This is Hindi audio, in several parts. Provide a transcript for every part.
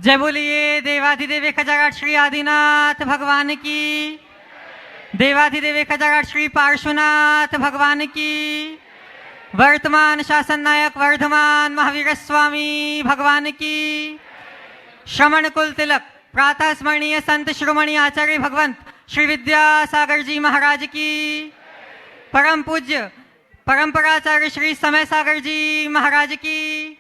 जय बोलिए देवाधिदेव खजागढ़ श्री आदिनाथ भगवान की, देवाधिदेव खजागढ़ श्री पार्श्वनाथ भगवान की, वर्तमान शासन नायक वर्धमान महावीर स्वामी भगवान की, श्रमण कुल तिलक प्रातः स्मरणीय संत शिरोमणि आचार्य भगवंत श्री विद्यासागर जी महाराज की, परम पूज्य परंपराचार्य श्री समय सागर जी महाराज की,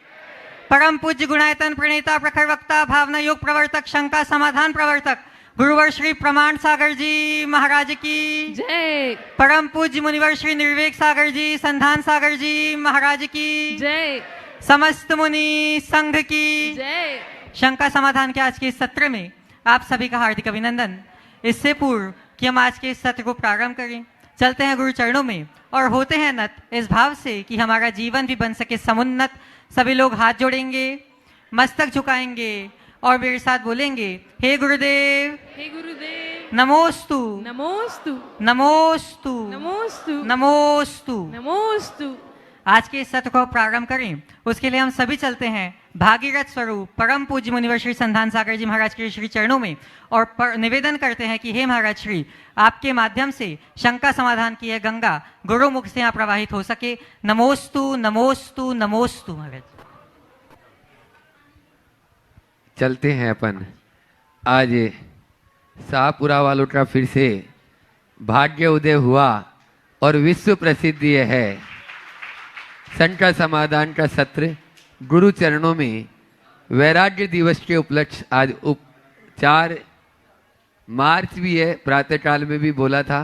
परम पूज्य गुणायतन प्रणेता प्रखर वक्ता भावना योग प्रवर्तक शंका समाधान प्रवर्तक गुरुवर श्री प्रमाण सागर जी महाराज की जय। परम पूज्य मुनिवर श्री निर्वेक सागर जी संधान सागर जी महाराज की जय। समस्त मुनि संघ की जय। शंका समाधान के आज के इस सत्र में आप सभी का हार्दिक अभिनंदन। इससे पूर्व कि हम आज के इस सत्र को प्रारंभ करें, चलते हैं गुरु चरणों में और होते हैं नत इस भाव से कि हमारा जीवन भी बन सके समुन्नत। सभी लोग हाथ जोड़ेंगे, मस्तक झुकाएंगे और मेरे साथ बोलेंगे, हे गुरुदेव, हे गुरुदेव, नमोस्तु नमोस्तु, नमोस्तु, नमोस्तु, नमोस्तु। नमोस्तु। आज के इस सत्र को प्रारंभ करें, उसके लिए हम सभी चलते हैं भागीरथ स्वरूप परम पूज्य मुनिवर श्री संधान सागर जी महाराज के श्री चरणों में और निवेदन करते हैं कि हे महाराज श्री, आपके माध्यम से शंका समाधान की यह गंगा गुरु मुख से यहाँ प्रवाहित हो सके। नमोस्तु, नमोस्तु, नमोस्तु। महाराज चलते हैं अपन। आज शाहपुरा वालों का फिर से भाग्य उदय हुआ और विश्व प्रसिद्ध ये है शंका समाधान का सत्र। गुरु चरणों में वैराग्य दिवस के उपलक्ष्य आज 4 मार्च भी है। प्रातःकाल में भी बोला था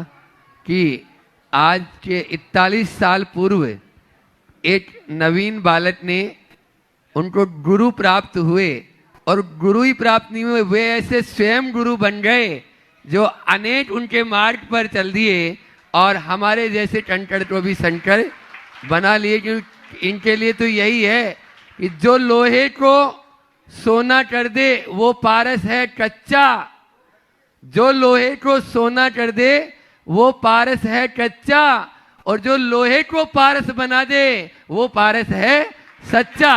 कि आज के 41 साल पूर्व एक नवीन बालक ने उनको गुरु प्राप्त हुए और गुरु ही प्राप्त नहीं हुए, वे ऐसे स्वयं गुरु बन गए जो अनेक उनके मार्ग पर चल दिए और हमारे जैसे टंटर को भी शंकर बना लिए। क्योंकि इनके लिए तो यही है कि जो लोहे को सोना कर दे वो पारस है कच्चा, जो लोहे को सोना कर दे वो पारस है कच्चा, और जो लोहे को पारस बना दे वो पारस है सच्चा।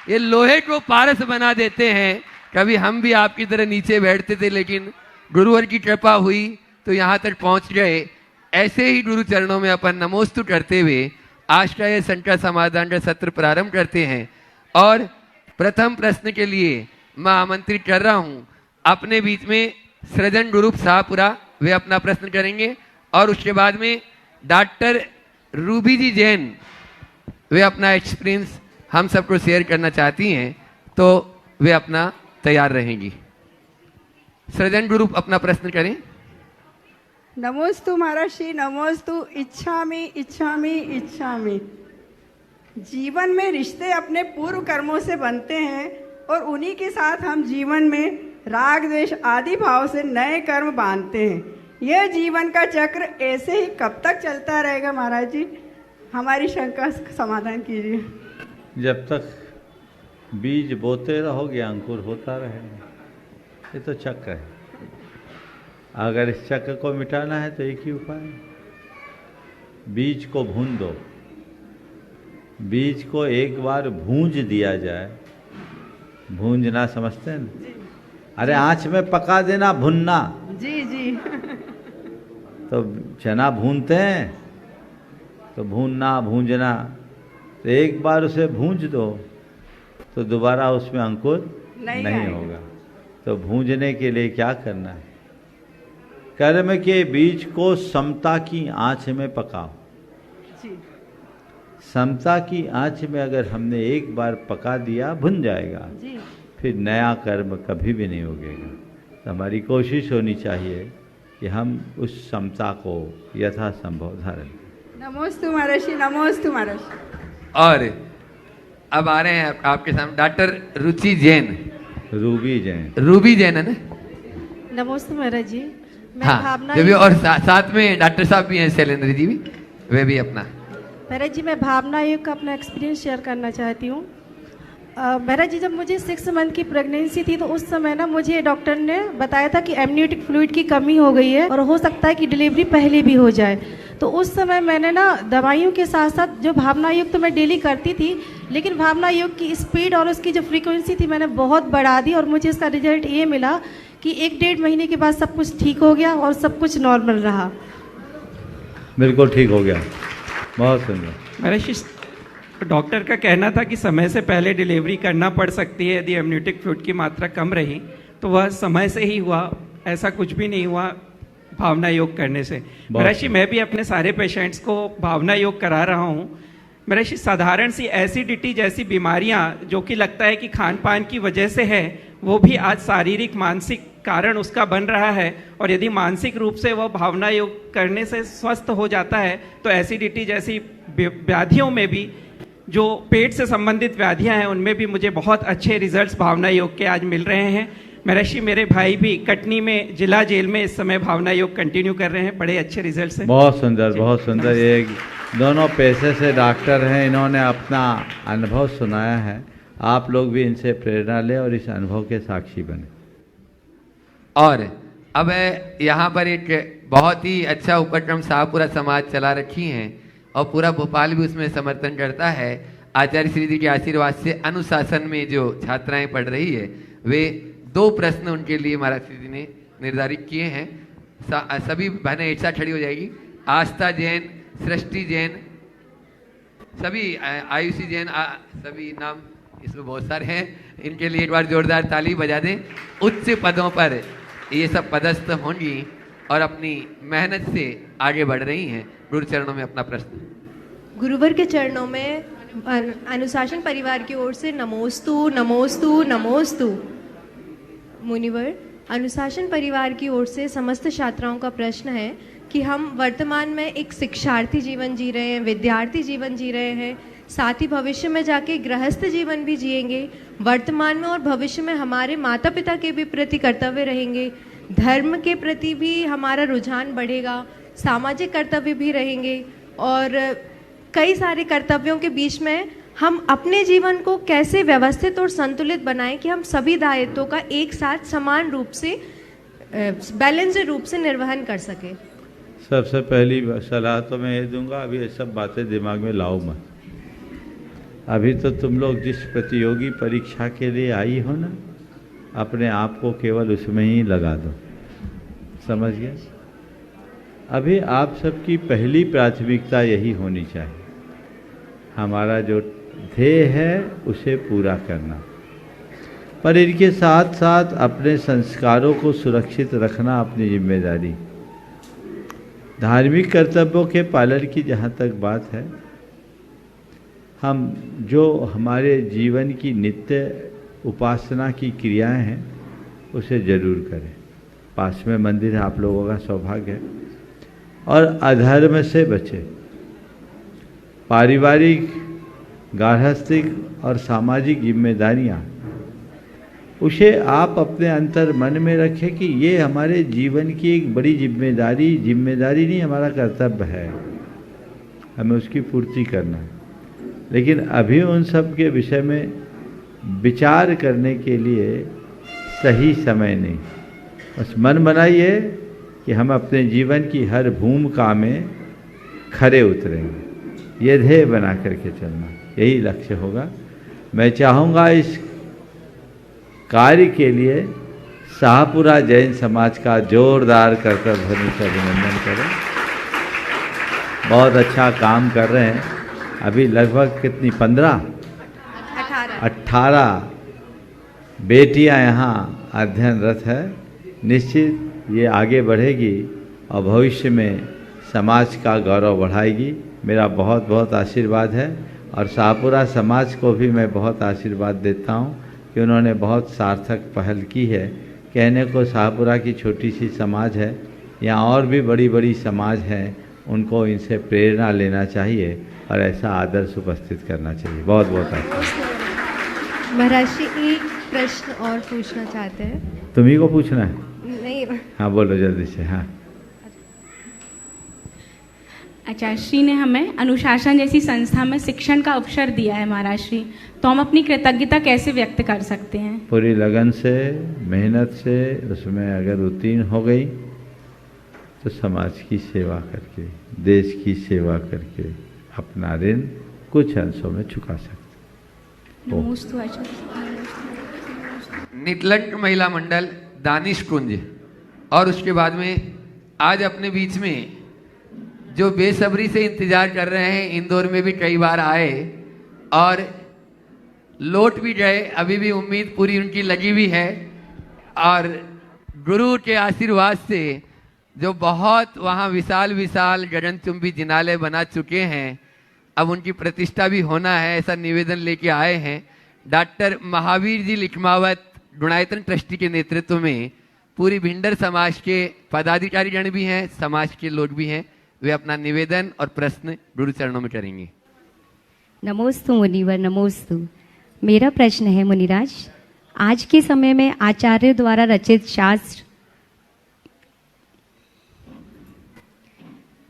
ये लोहे को पारस बना देते हैं। कभी हम भी आपकी तरह नीचे बैठते थे, लेकिन गुरुवर की कृपा हुई तो यहाँ तक पहुँच गए। ऐसे ही गुरु चरणों में अपन नमोस्तु करते हुए आज का ये शंका समाधान का सत्र प्रारंभ करते हैं। और प्रथम प्रश्न के लिए मैं आमंत्रित कर रहा हूँ अपने बीच में सृजन ग्रुप शाहपुरा, वे अपना प्रश्न करेंगे और उसके बाद में डॉक्टर रूबी जी जैन, वे अपना एक्सपीरियंस हम सबको शेयर करना चाहती हैं, तो वे अपना तैयार रहेंगी। सृजन ग्रुप अपना प्रश्न करें। नमोस्तु महर्षि, नमोस्तु। इच्छामि इच्छामि इच्छामि। जीवन में रिश्ते अपने पूर्व कर्मों से बनते हैं और उन्हीं के साथ हम जीवन में राग द्वेष आदि भाव से नए कर्म बांधते हैं। यह जीवन का चक्र ऐसे ही कब तक चलता रहेगा महाराज जी? हमारी शंका समाधान कीजिए। जब तक बीज बोते रहोगे अंकुर होता रहेगा। ये तो चक्र है। अगर इस चक्र को मिटाना है तो एक ही उपाय है, बीज को भून दो। बीज को एक बार भूंज दिया जाए। भूंजना समझते हैं ना? अरे आँच में पका देना, भुनना। जी जी। तो चना भूनते हैं तो भूनना भूंजना, तो एक बार उसे भूंज दो तो दोबारा उसमें अंकुर नहीं होगा। तो भूंजने के लिए क्या करना है? कर्म के बीज को समता की आँच में पकाओ। जी। समता की आँच में अगर हमने एक बार पका दिया, भुन जाएगा जी। फिर नया कर्म कभी भी नहीं उगेगा। तो हमारी कोशिश होनी चाहिए कि हम उस समता को यथासंभव धारण करें। नमोस्तु महर्षि, नमोस्तु महर्षि। और अब आ रहे हैं आपके सामने डॉक्टर रुचि जैन। रूबी जैन। रूबी जैन है ना? नमस्ते महाराज जी। मैं हाँ, भावना जो भी और साथ में डॉक्टर साहब भी हैं, शैलेंद्र जी भी, वे भी अपना। महाराज जी, मैं भावना योग का अपना एक्सपीरियंस शेयर करना चाहती हूँ। महाराज जी, जब मुझे 6 मंथ की प्रेगनेंसी थी तो उस समय ना मुझे डॉक्टर ने बताया था कि एमनियोटिक फ्लूइड की कमी हो गई है और हो सकता है कि डिलीवरी पहले भी हो जाए। तो उस समय मैंने ना दवाइयों के साथ साथ जो भावना योग तो मैं डेली करती थी, लेकिन भावना योग की स्पीड और उसकी जो फ्रीक्वेंसी थी मैंने बहुत बढ़ा दी, और मुझे इसका रिजल्ट ये मिला कि 1-1.5 महीने के बाद सब कुछ ठीक हो गया और सब कुछ नॉर्मल रहा। बिल्कुल ठीक हो गया, बहुत सुंदर। महर्षि, डॉक्टर का कहना था कि समय से पहले डिलीवरी करना पड़ सकती है यदि एमनियोटिक फ्लूइड की मात्रा कम रही, तो वह समय से ही हुआ, ऐसा कुछ भी नहीं हुआ भावना योग करने से। महर्षि, मैं भी अपने सारे पेशेंट्स को भावना योग करा रहा हूँ। महर्षि, साधारण सी एसिडिटी जैसी बीमारियाँ जो कि लगता है कि खान पान की वजह से है, वो भी आज शारीरिक मानसिक कारण उसका बन रहा है, और यदि मानसिक रूप से वह भावना योग करने से स्वस्थ हो जाता है तो एसिडिटी जैसी व्याधियों में भी, जो पेट से संबंधित व्याधियां हैं, उनमें भी मुझे बहुत अच्छे रिजल्ट्स भावना योग के आज मिल रहे हैं। महर्षि, मेरे भाई भी कटनी में जिला जेल में इस समय भावना योग कंटिन्यू कर रहे हैं, बड़े अच्छे रिजल्ट्स हैं। बहुत सुंदर, बहुत सुंदर। ये दोनों पेशे से डॉक्टर हैं, इन्होंने अपना अनुभव सुनाया है। आप लोग भी इनसे प्रेरणा लें और इस अनुभव के साक्षी बने। और अब यहाँ पर एक बहुत ही अच्छा उपक्रम शाहपुरा समाज चला रखी हैं, और पूरा भोपाल भी उसमें समर्थन करता है। आचार्य श्री जी के आशीर्वाद से अनुशासन में जो छात्राएं पढ़ रही है, वे 2 प्रश्न उनके लिए महाराज श्री जी ने निर्धारित किए हैं। सभी बहनें एक साथ खड़ी हो जाएगी। आस्था जैन, सृष्टि जैन, सभी आयुषी जैन, सभी नाम इसमें बहुत सारे हैं। इनके लिए एक बार जोरदार ताली बजा दें। उच्च पदों पर ये सब पदस्थ होंगी और अपनी मेहनत से आगे बढ़ रही हैं। गुरु चरणों में अपना प्रश्न। गुरुवर के चरणों में अनुशासन परिवार की ओर से नमोस्तु नमोस्तु नमोस्तु। मुनिवर, अनुशासन परिवार की ओर से समस्त छात्राओं का प्रश्न है कि हम वर्तमान में एक शिक्षार्थी जीवन जी रहे हैं, विद्यार्थी जीवन जी रहे हैं, साथ ही भविष्य में जाके गृहस्थ जीवन भी जिएंगे। वर्तमान में और भविष्य में हमारे माता पिता के भी प्रति कर्तव्य रहेंगे, धर्म के प्रति भी हमारा रुझान बढ़ेगा, सामाजिक कर्तव्य भी रहेंगे, और कई सारे कर्तव्यों के बीच में हम अपने जीवन को कैसे व्यवस्थित और संतुलित बनाएं कि हम सभी दायित्वों का एक साथ समान रूप से बैलेंस्ड रूप से निर्वहन कर सकें। सबसे पहली सलाह तो मैं ये दूंगा, अभी ये सब बातें दिमाग में लाओ मत। अभी तो तुम लोग जिस प्रतियोगी परीक्षा के लिए आई हो ना, अपने आप को केवल उसमें ही लगा दो, समझ गए? अभी आप सबकी पहली प्राथमिकता यही होनी चाहिए, हमारा जो ध्येय है उसे पूरा करना, पर इनके साथ साथ अपने संस्कारों को सुरक्षित रखना अपनी जिम्मेदारी। धार्मिक कर्तव्यों के पालन की जहाँ तक बात है, हम जो हमारे जीवन की नित्य उपासना की क्रियाएं हैं उसे जरूर करें। पास में मंदिर है, आप लोगों का सौभाग्य है। और अधर्म से बचें। पारिवारिक, गार्हस्थ्यिक और सामाजिक जिम्मेदारियां, उसे आप अपने अंतर मन में रखें कि ये हमारे जीवन की एक बड़ी जिम्मेदारी नहीं, हमारा कर्तव्य है, हमें उसकी पूर्ति करना है। लेकिन अभी उन सब के विषय में विचार करने के लिए सही समय नहीं। बस मन बनाइए कि हम अपने जीवन की हर भूमिका में खरे उतरेंगे, ये ध्येय बना करके चलना, यही लक्ष्य होगा। मैं चाहूँगा इस कार्य के लिए शाहपुरा जैन समाज का जोरदार करतब ध्वनि से अभिनंदन करें। बहुत अच्छा काम कर रहे हैं। अभी लगभग कितनी 18 बेटियां यहाँ अध्ययनरत है। निश्चित ये आगे बढ़ेगी और भविष्य में समाज का गौरव बढ़ाएगी। मेरा बहुत बहुत आशीर्वाद है और शाहपुरा समाज को भी मैं बहुत आशीर्वाद देता हूँ कि उन्होंने बहुत सार्थक पहल की है। कहने को शाहपुरा की छोटी सी समाज है, यहाँ और भी बड़ी बड़ी समाज हैं, उनको इनसे प्रेरणा लेना चाहिए और ऐसा आदर्श उपस्थित करना चाहिए। बहुत बहुत आशीर्वाद। महाराज जी, एक प्रश्न और पूछना चाहते हैं। तुम्ही को पूछना है? नहीं। हाँ बोलो जल्दी से। हाँ, आचार्य श्री ने हमें अनुशासन जैसी संस्था में शिक्षण का अवसर दिया है महाराज श्री, तो हम अपनी कृतज्ञता कैसे व्यक्त कर सकते हैं? पूरी लगन से, मेहनत से उसमें अगर उत्तीर्ण हो गई तो समाज की सेवा करके, देश की सेवा करके अपना ऋण कुछ अंशों में चुका सकते। नमोस्तु आचार्य। नितलंट महिला मंडल दानिश कुंज, और उसके बाद में आज अपने बीच में जो बेसब्री से इंतजार कर रहे हैं, इंदौर में भी कई बार आए और लौट भी गए, अभी भी उम्मीद पूरी उनकी लगी हुई है। और गुरु के आशीर्वाद से जो बहुत वहाँ विशाल विशाल गगनचुंबी जिनालय बना चुके हैं, अब उनकी प्रतिष्ठा भी होना है, ऐसा निवेदन लेके आए हैं। डॉक्टर महावीर जी लिखमावत गुणायतन ट्रस्टी के नेतृत्व में पूरी भिंडर समाज के पदाधिकारीगण भी हैं, समाज के लोग भी हैं, वे अपना निवेदन और प्रश्न गुरु चरणों में करेंगे। नमोस्तु मुनिवर, नमोस्तु। मेरा प्रश्न है मुनिराज, आज के समय में आचार्य द्वारा रचित शास्त्र,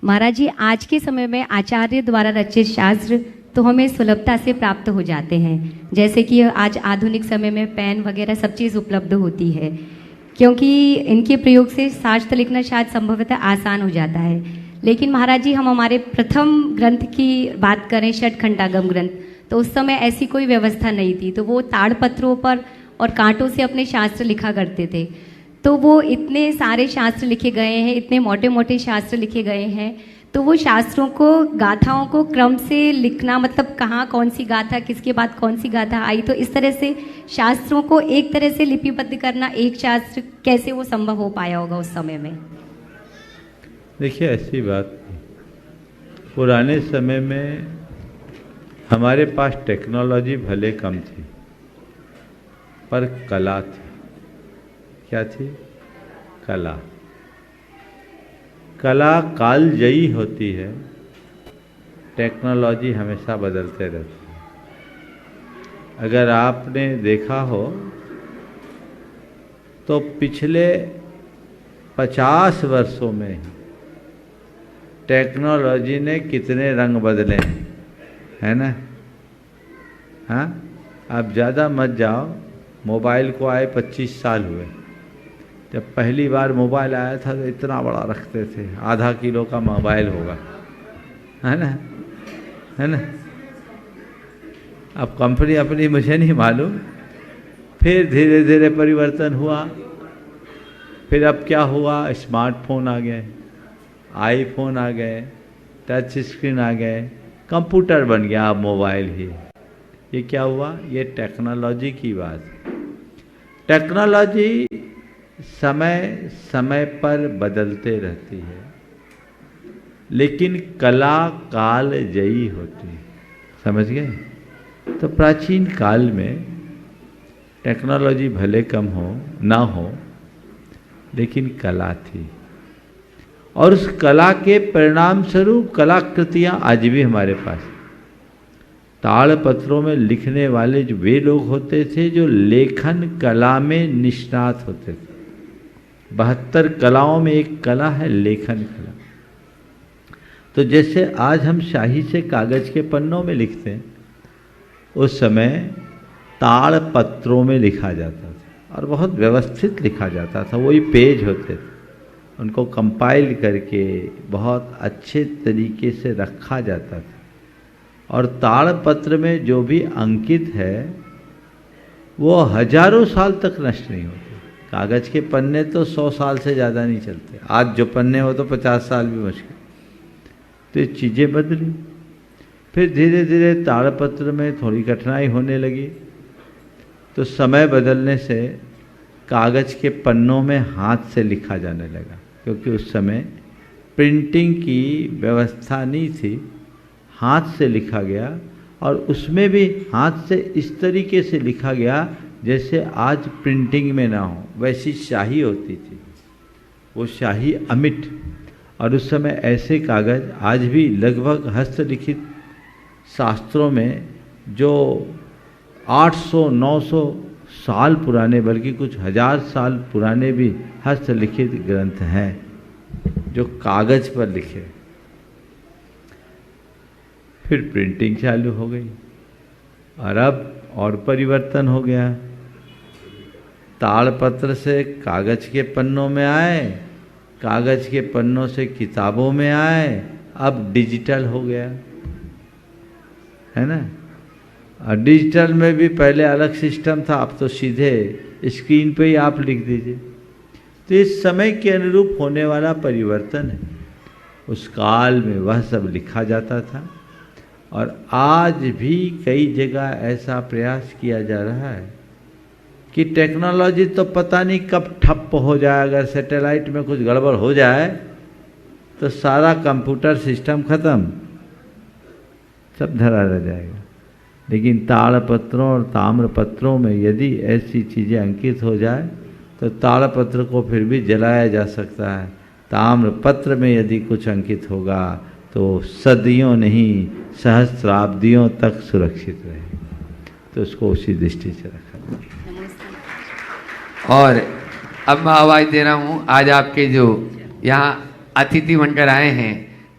महाराज जी आज के समय में आचार्य द्वारा रचित शास्त्र तो हमें सुलभता से प्राप्त हो जाते हैं, जैसे कि आज आधुनिक समय में पेन वगैरह सब चीज़ उपलब्ध होती है, क्योंकि इनके प्रयोग से शास्त्र लिखना शायद संभवतः आसान हो जाता है। लेकिन महाराज जी हम हमारे प्रथम ग्रंथ की बात करें, षटखंडागम ग्रंथ, तो उस समय ऐसी कोई व्यवस्था नहीं थी, तो वो ताड़पत्रों पर और कांटों से अपने शास्त्र लिखा करते थे। तो वो इतने सारे शास्त्र लिखे गए हैं, इतने मोटे मोटे शास्त्र लिखे गए हैं, तो वो शास्त्रों को, गाथाओं को क्रम से लिखना, मतलब कहाँ कौन सी गाथा, किसके बाद कौन सी गाथा आई, तो इस तरह से शास्त्रों को एक तरह से लिपिबद्ध करना, एक शास्त्र कैसे वो संभव हो पाया होगा उस समय में? देखिए ऐसी बात नहीं। पुराने समय में हमारे पास टेक्नोलॉजी भले कम थी, पर कला थी। क्या थी? कला। कला कालजयी होती है, टेक्नोलॉजी हमेशा बदलते रहती है। अगर आपने देखा हो तो पिछले 50 वर्षों में टेक्नोलॉजी ने कितने रंग बदले हैं, है ना? हाँ, आप ज़्यादा मत जाओ, मोबाइल को आए 25 साल हुए। जब पहली बार मोबाइल आया था तो इतना बड़ा रखते थे, आधा किलो का मोबाइल होगा, है ना? है ना? अब कंपनी अपनी मुझे नहीं मालूम, फिर धीरे धीरे परिवर्तन हुआ। फिर अब क्या हुआ? स्मार्टफोन आ गए, आईफोन आ गए, टच स्क्रीन आ गए, कंप्यूटर बन गया अब मोबाइल ही। ये क्या हुआ? ये टेक्नोलॉजी की बात। टेक्नोलॉजी समय समय पर बदलते रहती है, लेकिन कला कालजयी होती है। समझ गए? तो प्राचीन काल में टेक्नोलॉजी भले कम हो ना हो, लेकिन कला थी, और उस कला के परिणाम स्वरूप कलाकृतियाँ आज भी हमारे पास। ताड़पत्रों में लिखने वाले जो वे लोग होते थे जो लेखन कला में निष्णात होते थे। 72 कलाओं में एक कला है लेखन कला। तो जैसे आज हम शाही से कागज के पन्नों में लिखते हैं, उस समय ताड़पत्रों में लिखा जाता था और बहुत व्यवस्थित लिखा जाता था। वही पेज होते थे, उनको कंपाइल करके बहुत अच्छे तरीके से रखा जाता था। और ताड़पत्र में जो भी अंकित है वो हजारों साल तक नष्ट नहीं होते। कागज के पन्ने तो 100 साल से ज़्यादा नहीं चलते। आज जो पन्ने हो तो 50 साल भी मुश्किल। तो ये चीज़ें बदली। फिर धीरे धीरे ताड़पत्र में थोड़ी कठिनाई होने लगी, तो समय बदलने से कागज के पन्नों में हाथ से लिखा जाने लगा, क्योंकि उस समय प्रिंटिंग की व्यवस्था नहीं थी। हाथ से लिखा गया, और उसमें भी हाथ से इस तरीके से लिखा गया जैसे आज प्रिंटिंग में ना हो, वैसी शाही होती थी, वो शाही अमिट। और उस समय ऐसे कागज आज भी लगभग हस्तलिखित शास्त्रों में जो 800-900 साल पुराने, बल्कि कुछ 1000 साल पुराने भी हस्तलिखित ग्रंथ हैं जो कागज पर लिखे। फिर प्रिंटिंग चालू हो गई, और अब और परिवर्तन हो गया। ताड़पत्र से कागज के पन्नों में आए, कागज के पन्नों से किताबों में आए, अब डिजिटल हो गया है ना। और डिजिटल में भी पहले अलग सिस्टम था, अब तो सीधे स्क्रीन पे ही आप लिख दीजिए। तो इस समय के अनुरूप होने वाला परिवर्तन है। उस काल में वह सब लिखा जाता था और आज भी कई जगह ऐसा प्रयास किया जा रहा है कि टेक्नोलॉजी तो पता नहीं कब ठप हो जाए। अगर सैटेलाइट में कुछ गड़बड़ हो जाए तो सारा कंप्यूटर सिस्टम खत्म, सब धरा रह जाएगा। लेकिन ताड़पत्रों और ताम्रपत्रों में यदि ऐसी चीज़ें अंकित हो जाए तो ताड़पत्र को फिर भी जलाया जा सकता है, ताम्रपत्र में यदि कुछ अंकित होगा तो सदियों नहीं सहस्राब्दियों तक सुरक्षित रहे। तो उसको उसी दृष्टि से रखा। और अब मैं आवाज़ दे रहा हूँ आज आपके जो यहाँ अतिथि बनकर आए हैं,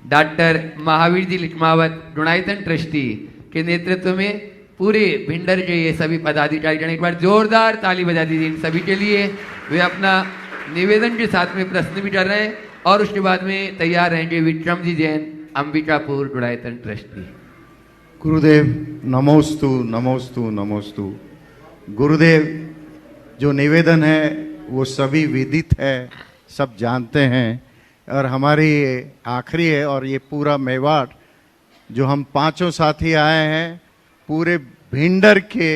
डॉक्टर महावीर जी लिखमावत गुणायतन ट्रस्टी के नेतृत्व में पूरे भिंडर के ये सभी पदाधिकारी, एक बार जोरदार ताली बजा दीजिए इन सभी के लिए। वे अपना निवेदन के साथ में प्रश्न भी कर रहे हैं और उसके बाद में तैयार रहेंगे विक्रम जी जैन, अंबिकापुर गुणायतन ट्रस्टी। गुरुदेव नमोस्तु नमोस्तु नमोस्तु। गुरुदेव जो निवेदन है वो सभी विदित है, सब जानते हैं और हमारी आखिरी है। और ये पूरा मेवाड़ जो हम पांचों साथी आए हैं, पूरे भिंडर के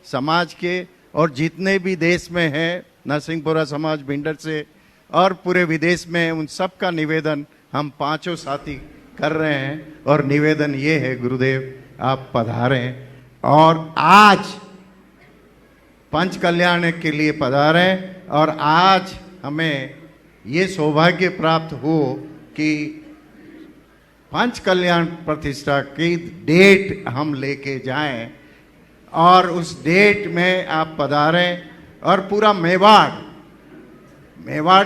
समाज के और जितने भी देश में हैं, नरसिंहपुरा समाज भिंडर से और पूरे विदेश में, उन सब का निवेदन हम पांचों साथी कर रहे हैं। और निवेदन ये है गुरुदेव आप पधारें और आज पंच कल्याण के लिए पधारें। और आज हमें ये सौभाग्य प्राप्त हो कि पंच कल्याण प्रतिष्ठा की डेट हम लेके जाएं और उस डेट में आप पधारें। और पूरा मेवाड़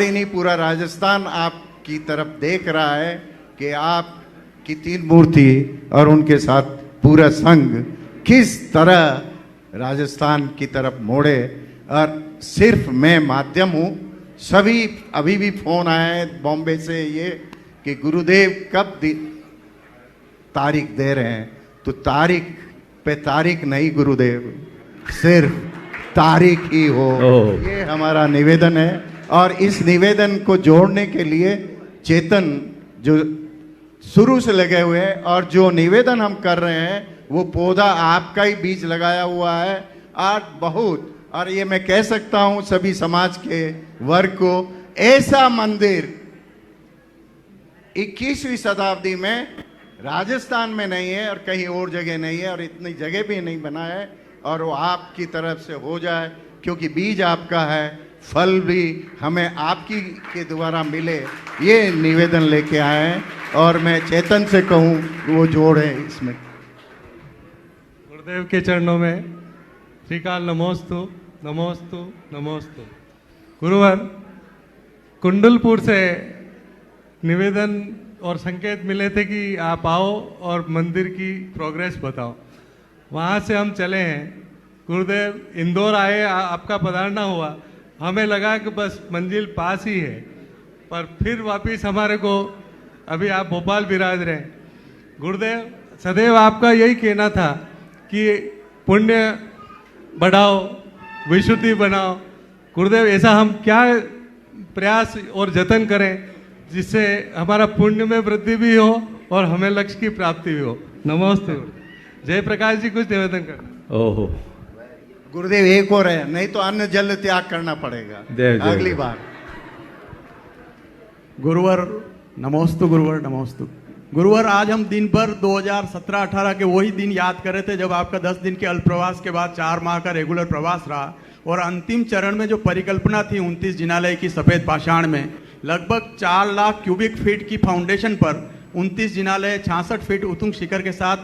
ही नहीं, पूरा राजस्थान आपकी तरफ देख रहा है कि आपकी तीन मूर्ति और उनके साथ पूरा संघ किस तरह राजस्थान की तरफ मोड़े। और सिर्फ मैं माध्यम हूँ, सभी अभी भी फोन आए हैं बॉम्बे से ये कि गुरुदेव कब तारीख दे रहे हैं। तो तारीख पे तारीख नहीं गुरुदेव, सिर्फ तारीख ही हो, ये हमारा निवेदन है। और इस निवेदन को जोड़ने के लिए चेतन जो शुरू से लगे हुए हैं और जो निवेदन हम कर रहे हैं वो पौधा आपका ही बीज लगाया हुआ है आज बहुत। और ये मैं कह सकता हूँ सभी समाज के वर्ग को, ऐसा मंदिर 21वीं शताब्दी में राजस्थान में नहीं है और कहीं और जगह नहीं है और इतनी जगह भी नहीं बना है। और वो आपकी तरफ से हो जाए क्योंकि बीज आपका है, फल भी हमें आपकी के द्वारा मिले, ये निवेदन लेके आए हैं। और मैं चेतन से कहूँ वो जोड़े इसमें। गुरुदेव के चरणों में श्रीकाल नमोस्तु नमोस्तु नमोस्तु। गुरुवर, कुंडलपुर से निवेदन और संकेत मिले थे कि आप आओ और मंदिर की प्रोग्रेस बताओ। वहाँ से हम चले हैं गुरुदेव, इंदौर आए, आपका पधारना हुआ, हमें लगा कि बस मंजिल पास ही है, पर फिर वापस हमारे को अभी आप भोपाल विराज रहे। गुरुदेव सदैव आपका यही कहना था कि पुण्य बढ़ाओ, विशुद्धि बनाओ। गुरुदेव ऐसा हम क्या प्रयास और जतन करें जिससे हमारा पुण्य में वृद्धि भी हो और हमें लक्ष्य की प्राप्ति भी हो। नमस्ते। जयप्रकाश जी कुछ निवेदन करना। ओहो गुरुदेव एक और है, नहीं तो अन्न जल त्याग करना पड़ेगा अगली बार। गुरुवर नमोस्तु, गुरुवर नमोस्तु। गुरुवर आज हम दिन भर 2017-18 के वही दिन याद कर रहे थे जब आपका 10 दिन के अल्प प्रवास के बाद 4 माह का रेगुलर प्रवास रहा और अंतिम चरण में जो परिकल्पना थी 29 जिनालय की सफ़ेद पाषाण में लगभग 4 लाख क्यूबिक फीट की फाउंडेशन पर 29 जिनालय 66 फीट उत्तुंग शिखर के साथ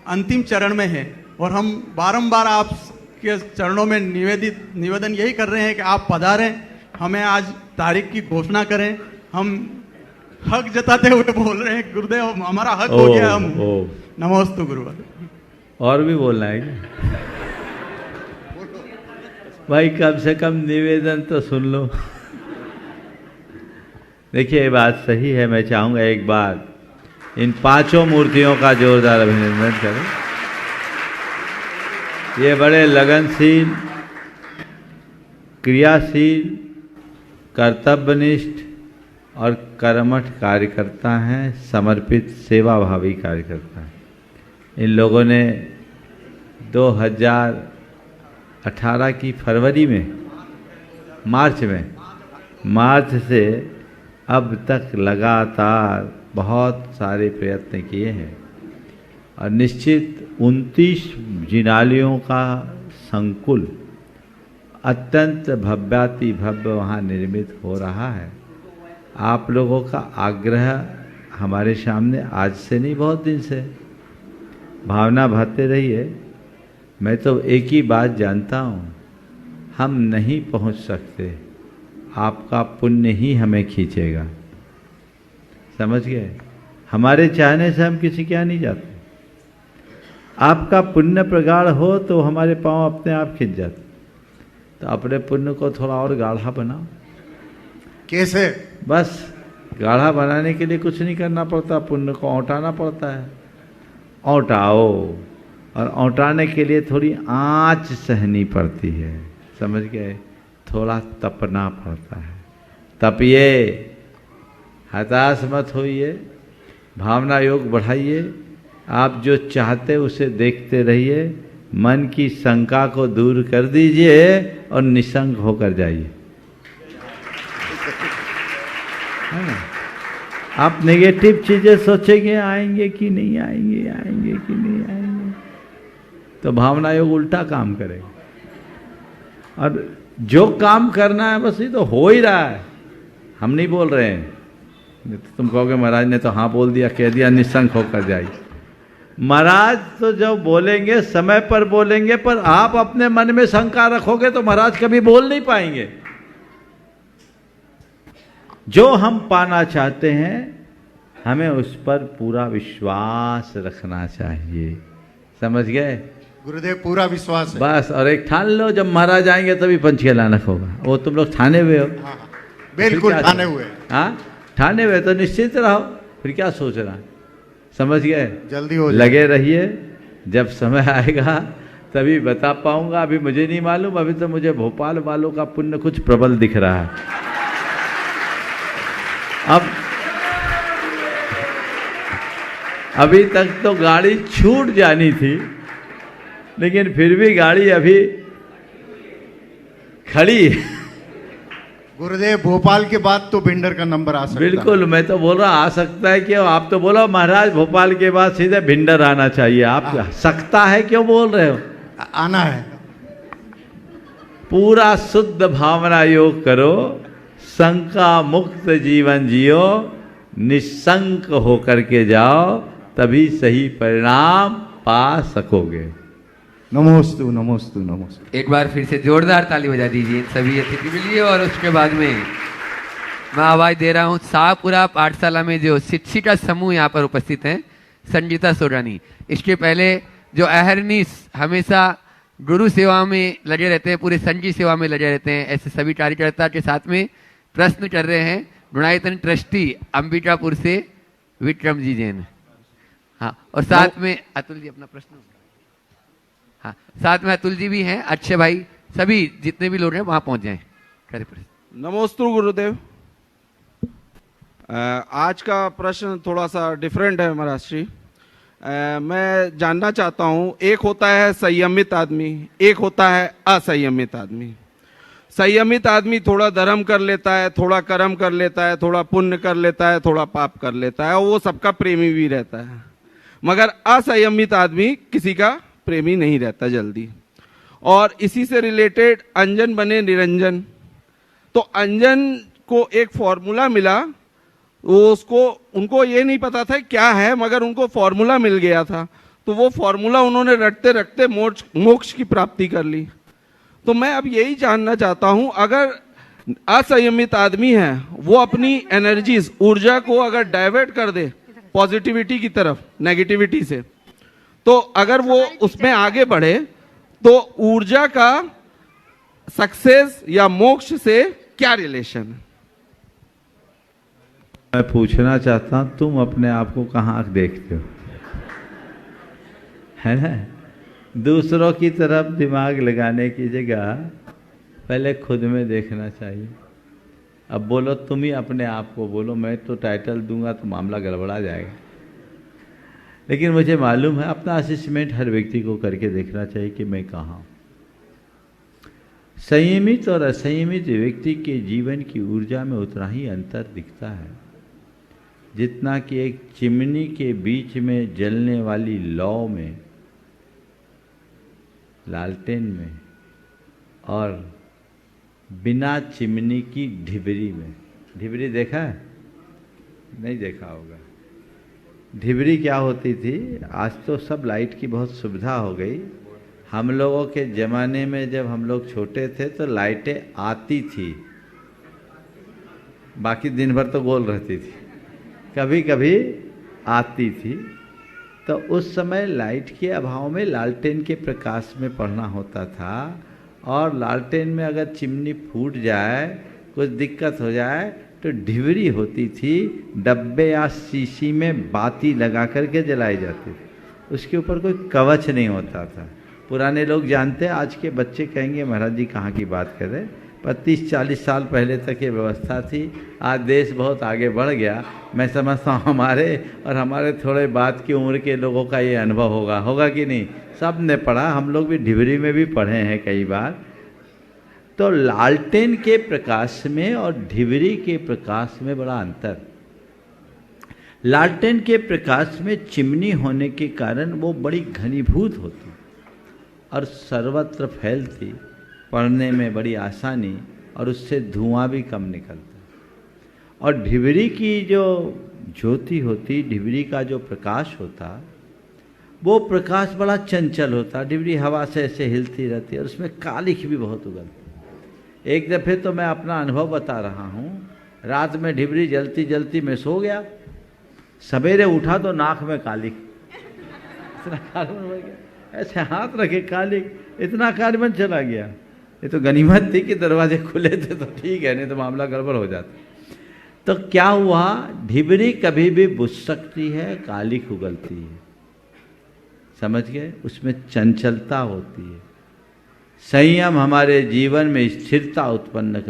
अंतिम चरण में है। और हम बारंबार आपके चरणों में निवेदन यही कर रहे हैं कि आप पधारें, हमें आज तारीख की घोषणा करें। हम हक जताते हुए बोल रहे हैं गुरुदेव हमारा हक हो गया। हम नमोस्तु गुरुवर। और भी बोलना है क्या? भाई कम से कम निवेदन तो सुन लो। देखिए, ये बात सही है। मैं चाहूँगा एक बार इन पांचों मूर्तियों का जोरदार अभिनंदन करें। ये बड़े लगनशील, क्रियाशील, कर्तव्यनिष्ठ और कर्मठ कार्यकर्ता हैं, समर्पित सेवाभावी कार्यकर्ता हैं। इन लोगों ने 2018 की फरवरी में, मार्च से अब तक लगातार बहुत सारे प्रयत्न किए हैं और निश्चित 29 जिनालयों का संकुल अत्यंत भव्याति भव्य वहाँ निर्मित हो रहा है। आप लोगों का आग्रह हमारे सामने आज से नहीं, बहुत दिन से। भावना भरते रहिए। मैं तो एक ही बात जानता हूँ, हम नहीं पहुँच सकते, आपका पुण्य ही हमें खींचेगा। समझ गए? हमारे चाहने से हम किसी के यहाँ नहीं जाते। आपका पुण्य प्रगाढ़ हो तो हमारे पांव अपने आप खिंच जाते। तो अपने पुण्य को थोड़ा और गाढ़ा बनाओ। कैसे? बस गाढ़ा बनाने के लिए कुछ नहीं करना पड़ता, पुण्य को औंटाना पड़ता है। औंटाओ, और औंटाने के लिए थोड़ी आँच सहनी पड़ती है। समझ गए? थोड़ा तपना पड़ता है। तपिए, हताश मत होइए, भावना योग बढ़ाइए। आप जो चाहते उसे देखते रहिए, मन की शंका को दूर कर दीजिए और निशंक होकर जाइए। है ना? आप नेगेटिव चीजें सोचेंगे, आएंगे कि नहीं आएंगे, आएंगे कि नहीं आएंगे, तो भावना योग उल्टा काम करेगा। और जो काम करना है बस ये तो हो ही रहा है, हम नहीं बोल रहे हैं। तो तुम कहोगे महाराज ने तो हाँ बोल दिया, कह दिया, निशंक होकर जाइए। महाराज तो जब बोलेंगे समय पर बोलेंगे, पर आप अपने मन में शंका रखोगे तो महाराज कभी बोल नहीं पाएंगे। जो हम पाना चाहते हैं हमें उस पर पूरा विश्वास रखना चाहिए। समझ गए? गुरुदेव, पूरा विश्वास है। बस, और एक ठान लो, जब महाराज आएंगे तभी पंच लानक होगा। वो तुम लोग ठाने हुए हो? हाँ, बिल्कुल ठाने हुए। हाँ, ठाने हुए तो निश्चित रहो, फिर क्या सोच रहा है? समझ गए? जल्दी हो लगे रहिए, जब समय आएगा तभी बता पाऊंगा। अभी मुझे नहीं मालूम, अभी तो मुझे भोपाल वालों का पुण्य कुछ प्रबल दिख रहा है। अब अभी तक तो गाड़ी छूट जानी थी, लेकिन फिर भी गाड़ी अभी खड़ी है। गुरुदेव, भोपाल के बाद तो भिंडर का नंबर आ सकता है। बिल्कुल, मैं तो बोल रहा आ सकता है। क्यों? आप तो बोलो महाराज भोपाल के बाद सीधे भिंडर आना चाहिए। आप सकता है क्यों बोल रहे हो? आना है। पूरा शुद्ध भावना योग करो, शंका मुक्त जीवन जियो, निशंक होकर के जाओ, तभी सही परिणाम पा सकोगे। नमोस्तु नमोस्तु नमोस्तु। एक बार फिर से जोरदार ताली बजा दीजिए सभी अतिथि के लिए। और उसके बाद में मैं आवाज दे रहा हूँ शाहपुरा पाठशाला में जो शिक्षिका समूह यहाँ पर उपस्थित हैं, संगीता सोरानी। इसके पहले जो अहरनीस हमेशा गुरु सेवा में लगे रहते हैं, पूरे संघी सेवा में लगे रहते हैं, ऐसे सभी कार्यकर्ता के साथ में प्रश्न कर रहे हैं गुणायतन ट्रस्टी अंबिकापुर से विक्रम जी जैन। हाँ, और साथ में अतुल जी अपना प्रश्न। हाँ, साथ में अतुल जी भी हैं, अच्छे भाई, सभी जितने भी लोग हैं वहां पहुंच जाएं। नमोस्तु गुरुदेव। आज का प्रश्न थोड़ा सा डिफरेंट है महाराज श्री। मैं जानना चाहता हूँ, एक होता है संयमित आदमी, एक होता है असंयमित आदमी। संयमित आदमी थोड़ा धर्म कर लेता है, थोड़ा कर्म कर लेता है, थोड़ा पुण्य कर लेता है, थोड़ा पाप कर लेता है, और वो सबका प्रेमी भी रहता है। मगर असंयमित आदमी किसी का प्रेमी नहीं रहता जल्दी। और इसी से रिलेटेड अंजन बने निरंजन। तो अंजन को एक फॉर्मूला मिला, वो उनको ये नहीं पता था क्या है, मगर उनको फॉर्मूला मिल गया था। तो वो फॉर्मूला उन्होंने रटते रटते मोक्ष की प्राप्ति कर ली। तो मैं अब यही जानना चाहता हूं, अगर असंयमित आदमी है वो अपनी एनर्जीज, ऊर्जा को अगर डाइवर्ट कर दे पॉजिटिविटी की तरफ नेगेटिविटी से, तो अगर वो उसमें आगे बढ़े तो ऊर्जा का सक्सेस या मोक्ष से क्या रिलेशन है? मैं पूछना चाहता हूँ, तुम अपने आप को कहाँ देखते हो? है ना, दूसरों की तरफ दिमाग लगाने की जगह पहले खुद में देखना चाहिए। अब बोलो तुम ही अपने आप को बोलो, मैं तो टाइटल दूंगा तो मामला गड़बड़ा जाएगा। लेकिन मुझे मालूम है अपना असेसमेंट हर व्यक्ति को करके देखना चाहिए कि मैं कहाँ हूँ। संयमित और असंयमित व्यक्ति के जीवन की ऊर्जा में उतना ही अंतर दिखता है जितना कि एक चिमनी के बीच में जलने वाली लौ में, लालटेन में, और बिना चिमनी की ढिबरी में। ढिबरी देखा है? नहीं देखा होगा। ढिबरी क्या होती थी? आज तो सब लाइट की बहुत सुविधा हो गई। हम लोगों के ज़माने में जब हम लोग छोटे थे तो लाइटें आती थी, बाकी दिन भर तो गोल रहती थी, कभी कभी आती थी। तो उस समय लाइट के अभाव में लालटेन के प्रकाश में पढ़ना होता था, और लालटेन में अगर चिमनी फूट जाए, कुछ दिक्कत हो जाए, तो ढिबरी होती थी, डब्बे या शीशी में बाती लगा करके जलाई जाती थी। उसके ऊपर कोई कवच नहीं होता था। पुराने लोग जानते हैं, आज के बच्चे कहेंगे महाराज जी कहाँ की बात कर रहे हैं, पर 30-40 साल पहले तक ये व्यवस्था थी। आज देश बहुत आगे बढ़ गया। मैं समझता हूँ हमारे और हमारे थोड़े बाद की उम्र के लोगों का ये अनुभव होगा कि नहीं? सब ने पढ़ा, हम लोग भी ढिबरी में भी पढ़े हैं कई बार। तो लालटेन के प्रकाश में और ढिबरी के प्रकाश में बड़ा अंतर। लालटेन के प्रकाश में चिमनी होने के कारण वो बड़ी घनीभूत होती और सर्वत्र फैलती, पढ़ने में बड़ी आसानी, और उससे धुआं भी कम निकलता। और ढिबरी की जो ज्योति होती, ढिबरी का जो प्रकाश होता, वो प्रकाश बड़ा चंचल होता। ढिबरी हवा से ऐसे हिलती रहती है और उसमें कालिख भी बहुत उगलती। एक दफ़े तो मैं अपना अनुभव बता रहा हूँ, रात में ढिबरी जलती जलती मैं सो गया, सवेरे उठा तो नाक में कालिख, इतना कार्बन हो गया, ऐसे हाथ रखे कालिख, इतना कार्बन चला गया। ये तो गनीमत थी कि दरवाजे खुले थे तो ठीक है, नहीं तो मामला गड़बड़ हो जाता। तो क्या हुआ, ढिबरी कभी भी बुझ सकती है, कालिख उगलती है, समझ गए? उसमें चंचलता होती है। संयम हमारे जीवन में स्थिरता उत्पन्न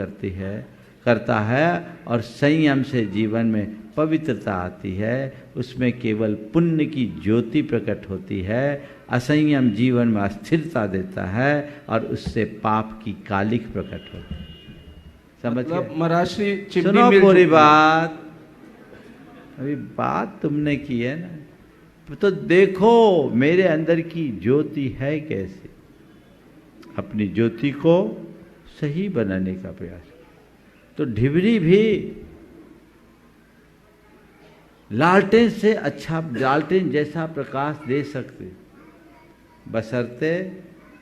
करता है, और संयम से जीवन में पवित्रता आती है, उसमें केवल पुण्य की ज्योति प्रकट होती है। असंयम जीवन में अस्थिरता देता है और उससे पाप की कालिख प्रकट होती है। समझ गए? महाराज श्री सुनो पूरी बात, अभी बात तुमने की है ना, तो देखो मेरे अंदर की ज्योति है कैसे। अपनी ज्योति को सही बनाने का प्रयास। तो ढिबरी भी लालटेन से अच्छा, लालटेन जैसा प्रकाश दे सकते, बशर्ते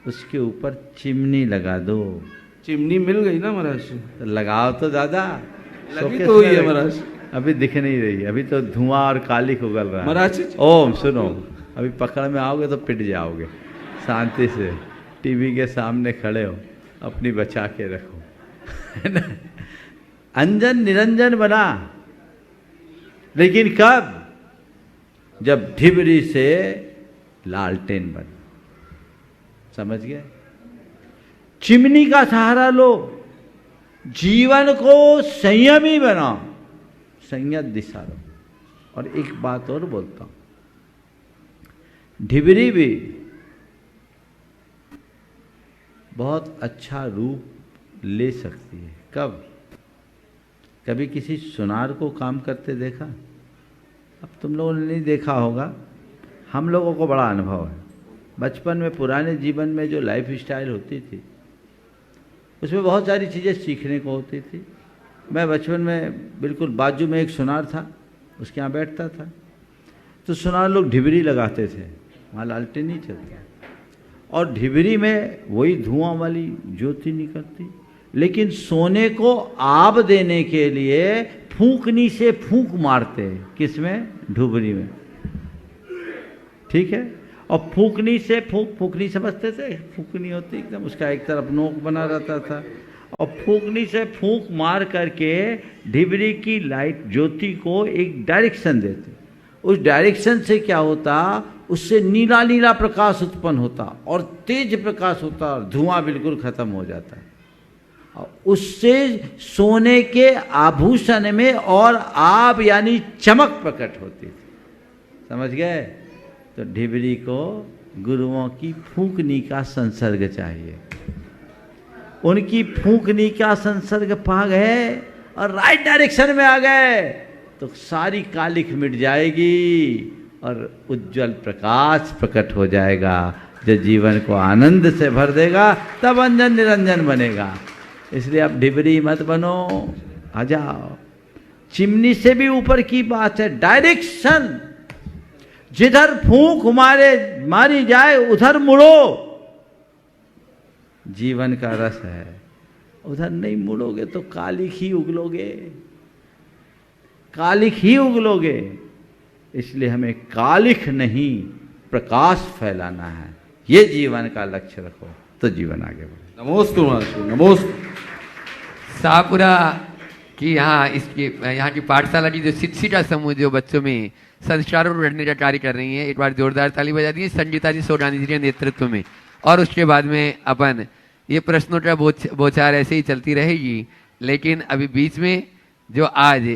उसके ऊपर चिमनी लगा दो। चिमनी मिल गई ना महाराज? तो लगाओ तो दादा, लगी तो हुई है महाराज, अभी दिख नहीं रही, अभी तो धुआं और कालिख उगल रहा है महाराज। ओम सुनो, अभी पकड़ में आओगे तो पिट जाओगे। शांति से टीवी के सामने खड़े हो, अपनी बचा के रखो, है ना? अंजन निरंजन बना, लेकिन कब? जब ढिबरी से लालटेन बना। समझ गए? चिमनी का सहारा लो, जीवन को संयमी बनाओ, संयत दिशा लो। और एक बात और बोलता हूं, ढिबरी भी बहुत अच्छा रूप ले सकती है। कब? कभी किसी सुनार को काम करते देखा? अब तुम लोगों ने नहीं देखा होगा, हम लोगों को बड़ा अनुभव है। बचपन में, पुराने जीवन में जो लाइफ स्टाइल होती थी, उसमें बहुत सारी चीज़ें सीखने को होती थी। मैं बचपन में बिल्कुल बाजू में एक सुनार था, उसके यहाँ बैठता था, तो सुनार लोग ढिबरी लगाते थे, वहाँ लालटेन नहीं चलता, और ढिबरी में वही धुआं वाली ज्योति निकलती। लेकिन सोने को आब देने के लिए फूंकनी से फूंक मारते, किसमें? ढिबरी में, ठीक है? और फूंकनी से फूंकनी समझते थे, फूंकनी होती एकदम, उसका एक तरफ नोक बना रहता था, और फूंकनी से फूंक मार करके ढिबरी की लाइट ज्योति को एक डायरेक्शन देते। उस डायरेक्शन से क्या होता, उससे नीला नीला प्रकाश उत्पन्न होता और तेज प्रकाश होता और धुआं बिल्कुल खत्म हो जाता है। उससे सोने के आभूषण में और आभ यानी चमक प्रकट होती थी। समझ गए? तो ढिबरी को गुरुओं की फूंकनी का संसर्ग चाहिए। उनकी फूंकनी का संसर्ग पा गए और राइट डायरेक्शन में आ गए तो सारी कालिख मिट जाएगी और उज्जवल प्रकाश प्रकट हो जाएगा, जो जीवन को आनंद से भर देगा, तब अंजन निरंजन बनेगा। इसलिए आप ढिबरी मत बनो, आ जाओ। चिमनी से भी ऊपर की बात है, डायरेक्शन। जिधर फूंक मारी जाए उधर मुड़ो। जीवन का रस है, उधर नहीं मुड़ोगे तो कालिख ही उगलोगे, कालिख ही उगलोगे। इसलिए हमें कालिख नहीं प्रकाश फैलाना है, ये जीवन का लक्ष्य रखो तो जीवन आगे बढ़े। नमोस्तु महर्षि, नमोस्तु। शाहपुरा की यहाँ की पाठशाला की जो शिक्षिका समूह जो बच्चों में संस्कारों को गढ़ने का कार्य कर रही है, एक बार जोरदार ताली बजा दी संगीता जी सोडानी जी के नेतृत्व में। और उसके बाद में अपन ये प्रश्नों का बौछार ऐसे ही चलती रहेगी। लेकिन अभी बीच में जो आज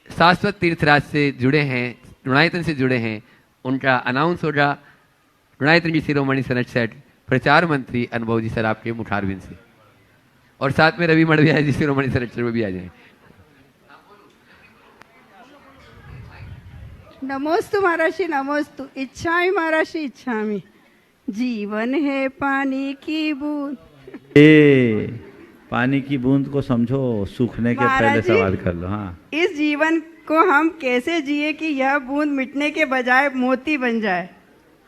शाश्वत तीर्थराज से जुड़े हैं, गुणायतन से जुड़े हैं, उनका अनाउंस होगा गुणायतन की शिरोमणि सनत सेठ प्रचार मंत्री अनुभव जी सर आपके मुखारबिंद से, और साथ में रवि मड़विया जी शिरोमणि सनत सेठ भी आ जाए। नमोस्तु महर्षि, नमोस्तु। इच्छामि महर्षि, इच्छामि। जीवन है पानी की बूंद। पानी की बूंद को समझो, सूखने के पहले सवाल कर लो। हाँ, इस जीवन को हम कैसे जिए कि यह बूंद मिटने के बजाय मोती बन जाए?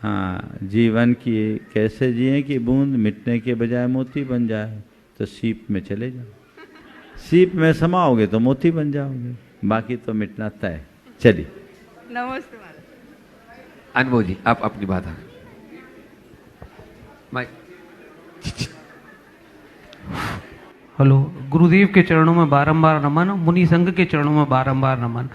हाँ, जीवन की कैसे जिए कि बूंद मिटने के बजाय मोती बन जाए? तो सीप में चले जाओ, सीप में समाओगे तो मोती बन जाओगे, बाकी तो मिटना तय। चलिए। नमस्ते अनुभव जी, आप अपनी बात आ हेलो। गुरुदेव के चरणों में बारंबार नमन, मुनि संघ के चरणों में बारंबार नमन।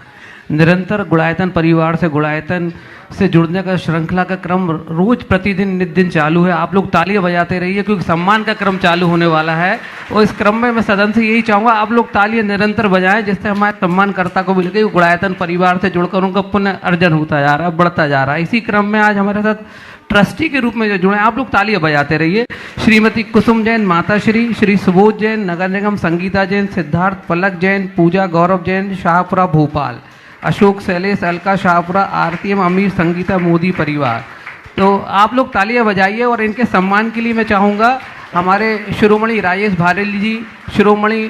निरंतर गुणायतन परिवार से, गुणायतन से जुड़ने का श्रृंखला का क्रम रोज प्रतिदिन नित दिन चालू है। आप लोग तालियां बजाते रहिए क्योंकि सम्मान का क्रम चालू होने वाला है। और इस क्रम में मैं सदन से यही चाहूँगा, आप लोग तालियां निरंतर बजाएं, जिससे हमारे सम्मानकर्ता को भी लगे गुणायतन परिवार से जुड़कर उनका पुण्य अर्जन होता जा रहा है, बढ़ता जा रहा है। इसी क्रम में आज हमारे साथ ट्रस्टी के रूप में जो जुड़े, आप लोग तालियां बजाते रहिए। श्रीमती कुसुम जैन माताश्री, श्री सुबोध जैन नगर निगम, संगीता जैन, सिद्धार्थ पलक जैन, पूजा गौरव जैन शाहपुरा भोपाल, अशोक शैलेश अलका शाहपुरा, आरती एम अमीर संगीता मोदी परिवार। तो आप लोग तालियां बजाइए। और इनके सम्मान के लिए मैं चाहूँगा हमारे शिरोमणि राजेश भारेली जी, शिरोमणि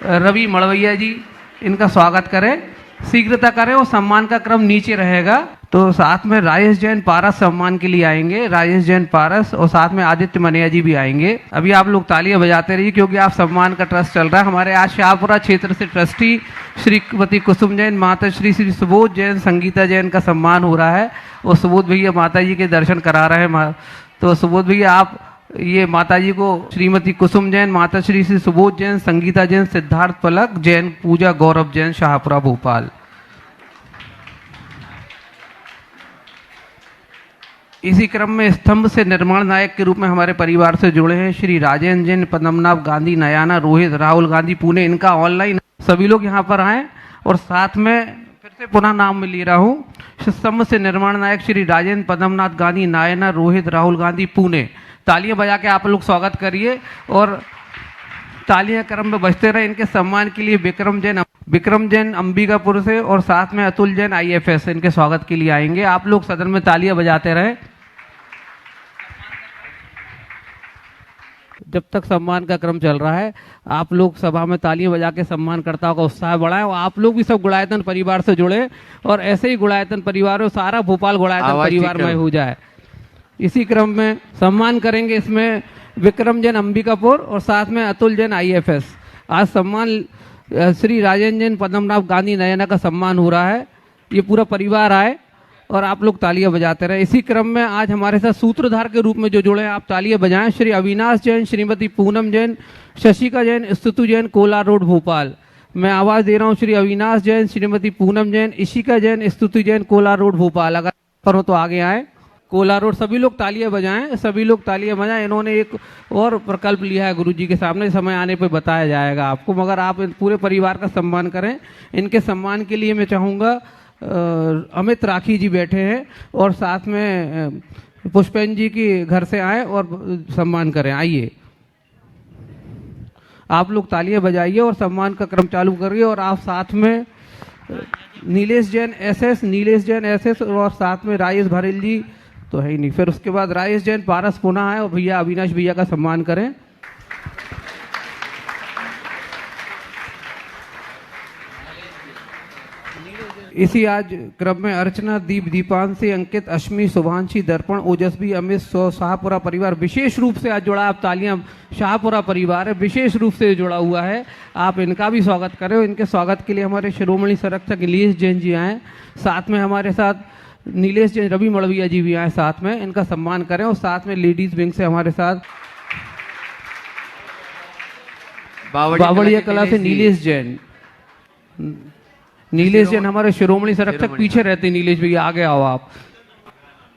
रवि मड़वैया जी, इनका स्वागत करें, शीघ्रता करें। और सम्मान का क्रम नीचे रहेगा। तो साथ में राजेश जैन पारस सम्मान के लिए आएंगे, राजेश जैन पारस, और साथ में आदित्य मनिया जी भी आएंगे। अभी आप लोग तालियां बजाते रहिए क्योंकि आप सम्मान का ट्रस्ट चल रहा है। हमारे आज शाहपुरा क्षेत्र से ट्रस्टी श्रीमती कुसुम जैन माता श्री सुबोध जैन संगीता जैन का सम्मान हो रहा है। और सुबोध भैया माता जी के दर्शन करा रहे हैं। तो सुबोध भैया आप ये माता जी को, श्रीमती कुसुम जैन माता श्री सुबोध जैन संगीता जैन सिद्धार्थ पलक जैन पूजा गौरव जैन शाहपुरा भोपाल। इसी क्रम में स्तंभ से निर्माण नायक के रूप में हमारे परिवार से जुड़े हैं श्री राजेंद्र जैन, पद्मनाभ गांधी नयाना, रोहित राहुल गांधी पुणे। इनका ऑनलाइन सभी लोग यहाँ पर आए। और साथ में फिर से पुनः नाम में ले रहा हूँ, स्तंभ से निर्माण नायक श्री राजेंद्र पद्मनाभ गांधी नयाना, रोहित राहुल गांधी पुणे। तालियां बजा के आप लोग स्वागत करिए और तालियां क्रम में बजते रहे। इनके सम्मान के लिए विक्रम जैन अंबिकापुर से और साथ में अतुल जैन IFS इनके स्वागत के लिए आएंगे। आप लोग सदन में तालियां बजाते रहें जब तक सम्मान का क्रम चल रहा है। आप लोग सभा में तालियां बजा के सम्मानकर्ताओं का उत्साह बढ़ाएं। और आप लोग भी सब गुणायतन परिवार से जुड़े और ऐसे ही गुणायतन परिवार सारा भोपाल गुणायतन परिवार में हो जाए। इसी क्रम में सम्मान करेंगे इसमें विक्रम जैन अंबिकापुर और साथ में अतुल जैन IFS। आज सम्मान श्री राजेंद्र जैन पद्मनाभ गांधी नयना का सम्मान हो रहा है। ये पूरा परिवार आए और आप लोग तालियां बजाते रहे। इसी क्रम में आज हमारे साथ सूत्रधार के रूप में जो जुड़े हैं, आप तालियां बजाएं। श्री अविनाश जैन, श्रीमती पूनम जैन, शशिका जैन, स्तुति जैन, कोला रोड भोपाल। मैं आवाज़ दे रहा हूँ श्री अविनाश जैन, श्रीमती पूनम जैन, इशिका जैन, स्तुति जैन, कोला रोड भोपाल। अगर पर हो तो आगे आए। कोला रोड, सभी लोग तालियां बजाएं, सभी लोग तालियां बजाएं। इन्होंने एक और प्रकल्प लिया है गुरुजी के सामने, समय आने पर बताया जाएगा आपको, मगर आप पूरे परिवार का सम्मान करें। इनके सम्मान के लिए मैं चाहूँगा अमित राखी जी बैठे हैं और साथ में पुष्पेन जी की घर से आए और सम्मान करें। आइए, आप लोग तालियां बजाइए और सम्मान का क्रम चालू करिए। और आप साथ में नीलेश जैन एसएस और साथ में राजेश भरेल जी तो है ही नहीं, फिर उसके बाद राजेश जैन पारस पुनः है और भैया अविनाश भैया का सम्मान करें। इसी आज क्रम में अर्चना, दीप, दीपांशी, अंकित, अश्मी, शुभांशी, दर्पण, ओजस्वी, अमित, शाहपुरा परिवार विशेष रूप से आज जुड़ा। आप तालियां, शाहपुरा परिवार है विशेष रूप से जुड़ा हुआ है, आप इनका भी स्वागत करें। इनके स्वागत के लिए हमारे शिरोमणि संरक्षक नीलेश जैन जी आए, साथ में हमारे साथ नीलेश जैन, रवि मड़विया जी भी आए साथ में, इनका सम्मान करें। और साथ में लेडीज विंग से हमारे साथ बावड़िया कला से नीलेश जैन हमारे शिरोमणि संरक्षक, पीछे रहते नीलेश भैया, आगे आओ आप।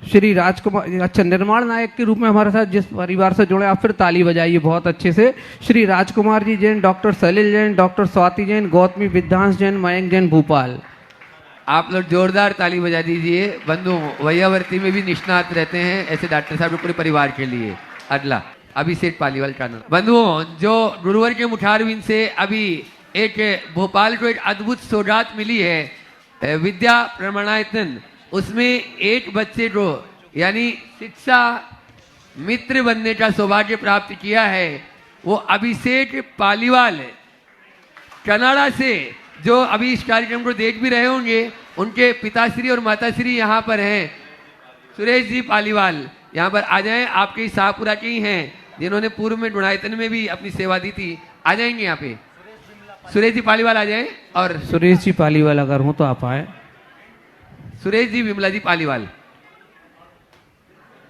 श्री राजकुमार, अच्छा, निर्माण नायक के रूप में हमारे साथ जिस परिवार से जुड़े, आप फिर ताली बजाइए बहुत अच्छे से। Shri Rajkumar ji Jain, doctor Salil Jain, doctor Swati Jain, Gautami विद्यांश Jain, Mayank Jain Bhopal. आप लोग जोरदार ताली बजा दीजिए। बंधु वैयावर्ती में भी निष्णात रहते हैं ऐसे डॉक्टर साहब पूरे परिवार के लिए। अगला अभिषेक पालीवाल का बंधुओं, जो गुरुवर के मुठारविंद से अभी एक भोपाल को एक अद्भुत सौगात मिली है, विद्या प्रमाणायतन, उसमें एक बच्चे को यानी शिक्षा मित्र बनने का सौभाग्य प्राप्त किया है। वो अभिषेक पालीवाल कनाडा से, जो अभी इस कार्यक्रम को देख भी रहे होंगे, उनके पिताश्री और माताश्री यहाँ पर हैं। सुरेश जी पालीवाल यहाँ पर आ जाएं, आपके शाहपुरा के ही हैं, जिन्होंने पूर्व में गुणायतन में भी अपनी सेवा दी थी। आ जाएंगे यहाँ पे, सुरेश जी पालीवाल आ जाएं। और सुरेश जी पालीवाल अगर हो तो आप आए। सुरेश जी, विमला जी पालीवाल,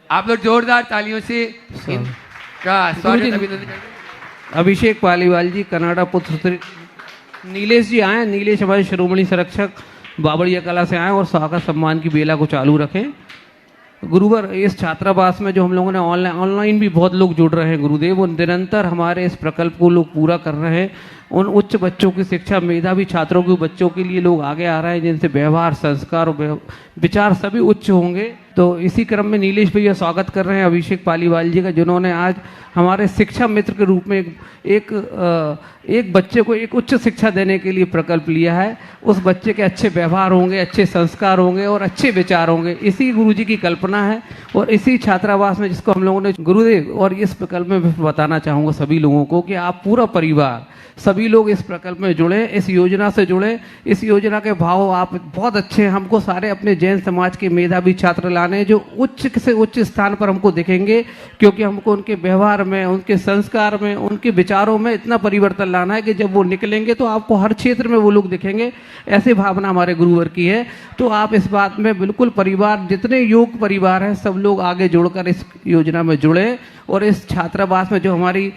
आप लोग जोरदार तालियों से इनका स्वागत अभिनंदन करें। अभिषेक पालीवाल जी कनाडा पुत्र। नीलेश जी आए, नीलेश हमारे शिरोमणि संरक्षक बावड़िया कला से आए और स्वागत सम्मान की बेला को चालू रखें। गुरुवर, इस छात्रावास में जो हम लोगों ने ऑनलाइन भी बहुत लोग जुड़ रहे हैं गुरुदेव, वो निरंतर हमारे इस प्रकल्प को लोग पूरा कर रहे हैं। उन उच्च बच्चों की शिक्षा, मेधावी छात्रों के बच्चों के लिए लोग आगे आ रहे हैं, जिनसे व्यवहार, संस्कार और विचार सभी उच्च होंगे। तो इसी क्रम में नीलेश भैया स्वागत कर रहे हैं अभिषेक पालीवाल जी का, जिन्होंने आज हमारे शिक्षा मित्र के रूप में एक बच्चे को एक उच्च शिक्षा देने के लिए प्रकल्प लिया है। उस बच्चे के अच्छे व्यवहार होंगे, अच्छे संस्कार होंगे और अच्छे विचार होंगे, इसी गुरुजी की कल्पना है। और इसी छात्रावास में जिसको हम लोगों ने गुरुदेव, और इस प्रकल्प में बताना चाहूँगा सभी लोगों को कि आप पूरा परिवार, सभी लोग इस प्रकल्प में जुड़े, इस योजना से जुड़े। इस योजना के भाव आप बहुत अच्छे हैं। हमको सारे अपने जैन समाज के मेधावी छात्र लाने, जो उच्च से उच्च स्थान पर हमको दिखेंगे, क्योंकि हमको उनके व्यवहार में, उनके संस्कार में, उनके विचारों में इतना परिवर्तन लाना है कि जब वो निकलेंगे तो आपको हर क्षेत्र में वो लोग दिखेंगे। ऐसी भावना हमारे गुरुवर की है। तो आप इस बात में बिल्कुल परिवार, जितने योग परिवार हैं, सब लोग आगे जुड़कर इस योजना में जुड़े। और इस छात्रावास में जो हमारी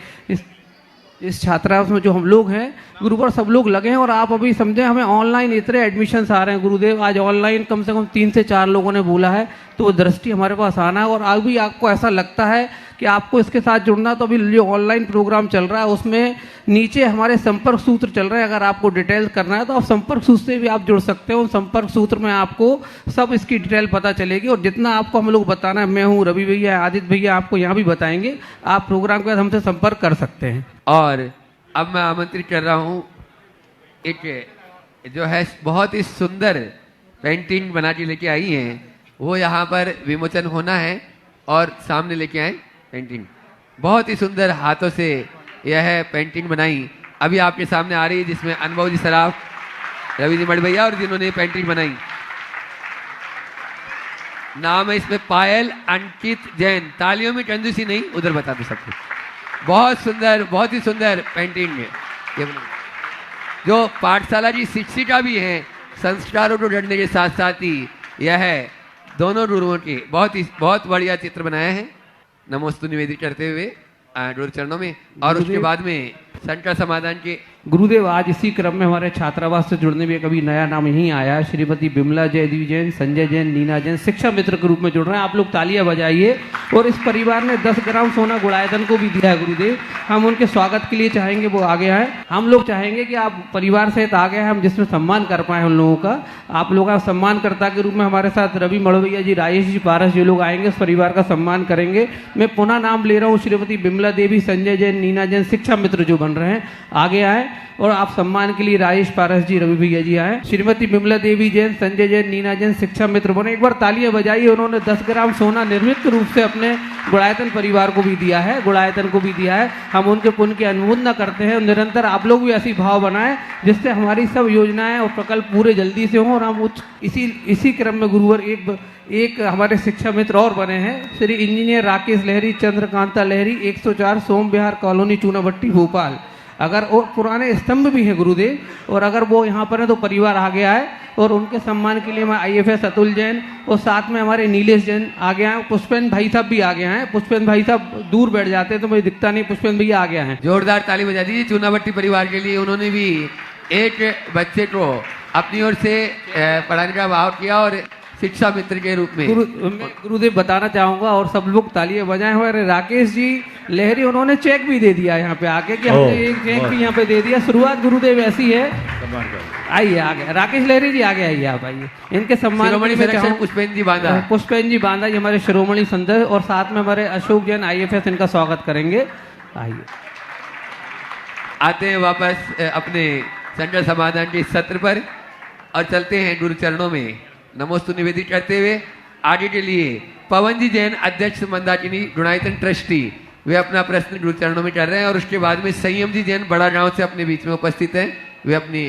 इस छात्रावास में जो हम लोग हैं गुरुवर, सब लोग लगे हैं। और आप अभी समझे, हमें ऑनलाइन इतने एडमिशन्स आ रहे हैं गुरुदेव, आज ऑनलाइन कम से कम 3 से 4 लोगों ने बोला है, तो वो दृष्टि हमारे पास आना है। और अभी आपको ऐसा लगता है कि आपको इसके साथ जुड़ना, तो अभी जो ऑनलाइन प्रोग्राम चल रहा है उसमें नीचे हमारे संपर्क सूत्र चल रहे हैं। अगर आपको डिटेल करना है तो आप संपर्क सूत्र से भी आप जुड़ सकते हो। उन संपर्क सूत्र में आपको सब इसकी डिटेल पता चलेगी। और जितना आपको हम लोग बताना है, मैं हूँ, रवि भैया, आदित्य भैया आपको यहाँ भी बताएंगे। आप प्रोग्राम के बाद हमसे संपर्क कर सकते हैं। और अब मैं आमंत्रित कर रहा हूँ, एक जो है बहुत ही सुंदर पेंटिंग बना के लेके आई हैं, वो यहाँ पर विमोचन होना है। और सामने लेके आए पेंटिंग, बहुत ही सुंदर हाथों से यह पेंटिंग बनाई अभी आपके सामने आ रही है, जिसमें अनुभव जी सराफ, रवि जी मड़भैया और जिन्होंने पेंटिंग बनाई। नाम है इसमें पायल अंकित जैन। तालियों में कंजूसी नहीं, उधर बता दो सबको। बहुत सुंदर, बहुत ही सुंदर पेंटिंग है ये। जो पाठशाला की शिक्षिका भी हैं, संस्कारों को गढ़ने के साथ साथ ही यह दोनों गुरुओं की बहुत बढ़िया चित्र बनाया है। नमोस्तु निवेदित करते हुए गुरु चरणों में, और उसके बाद में संकर समाधान के गुरुदेव आज इसी क्रम में हमारे छात्रावास से जुड़ने में कभी नया नाम यहीं आया है, श्रीमती बिमला जयदेवी जैन, संजय जैन, नीना जैन शिक्षा मित्र के रूप में जुड़ रहे हैं। आप लोग तालियां बजाइए। और इस परिवार ने 10 ग्राम सोना गुड़ायतन को भी दिया है गुरुदेव। हम उनके स्वागत के लिए चाहेंगे वो आगे आए। हम लोग चाहेंगे कि आप परिवार सहित आगे हैं, हम जिसमें सम्मान कर पाए उन लोगों का। आप लोगों का सम्मानकर्ता के रूप में हमारे साथ रवि मड़वैया जी, राजेश जी, पारस जी लोग आएंगे, उस परिवार का सम्मान करेंगे। मैं पुनः नाम ले रहा हूँ, श्रीमती बिमला देवी, संजय जैन, नीना जैन शिक्षा मित्र जो बन रहे हैं आगे आए। और आप सम्मान के लिए राजेश, पारस जी, रवि भैया जी आए। श्रीमती बिमला देवी जैन, संजय जैन, नीना जैन शिक्षा मित्र बने। एक बार तालियां बजाइए। उन्होंने 10 ग्राम सोना निर्मित रूप से अपने गुड़ायतन परिवार को भी दिया है, गुड़ायतन को भी दिया है। हम उनके पुण्य की अनुमोदना करते हैं। निरंतर आप लोग भी ऐसी भाव बनाएं जिससे हमारी सब योजनाएं और प्रकल्प पूरे जल्दी से हों और हम इसी क्रम में गुरुवर एक हमारे शिक्षा मित्र और बने हैं, श्री इंजीनियर राकेश लहरी, चंद्रकांता लहरी, 104 सोम विहार कॉलोनी, चूनाभट्टी, भोपाल। अगर और पुराने स्तंभ भी हैं गुरुदेव, और अगर वो यहाँ पर है तो परिवार आगे आए। और उनके सम्मान के लिए मैं IFS अतुल जैन और साथ में हमारे नीलेश जैन आगे आए। पुष्पेंद्र भाई साहब भी आगे आए। पुष्पेंद्र भाई साहब दूर बैठ जाते हैं तो मुझे दिखता नहीं, पुष्पेंद्र भैया आगे आए। जोरदार ताली बजा दीजिए चूनाभट्टी परिवार के लिए। उन्होंने भी एक बच्चे को अपनी ओर से पढ़ाने का भाव किया और शिक्षा मित्र के रूप में मैं गुरुदेव बताना चाहूंगा और सब लोग तालियां बजाएं। हमारे राकेश जी लहरी उन्होंने चेक भी दे दिया यहाँ पे आके कि हमने एक चेक भी यहाँ पे दे दिया। शुरुआत गुरुदेव ऐसी है। आइए आगे, राकेश लहरी जी आगे आइए, आप आइए। इनके सम्मान पुष्पेंद्र जी बांधा, पुष्पेंद्र जी बांधा जी हमारे शिरोमणि संत, और साथ में हमारे अशोक जैन IFS इनका स्वागत करेंगे। आइए आते हैं वापस अपने संकर समाधान के सत्र पर और चलते हैं गुरु चरणों में नमोस्तु निवेदित करते हुए। आगे के लिए पवन जी जैन, अध्यक्ष मंदाकिनी गुणायतन ट्रस्टी, वे अपना प्रश्न गुरु चरणों में कर रहे हैं। और उसके बाद में संयम जी जैन बड़ा गांव से अपने बीच में उपस्थित हैं, वे अपनी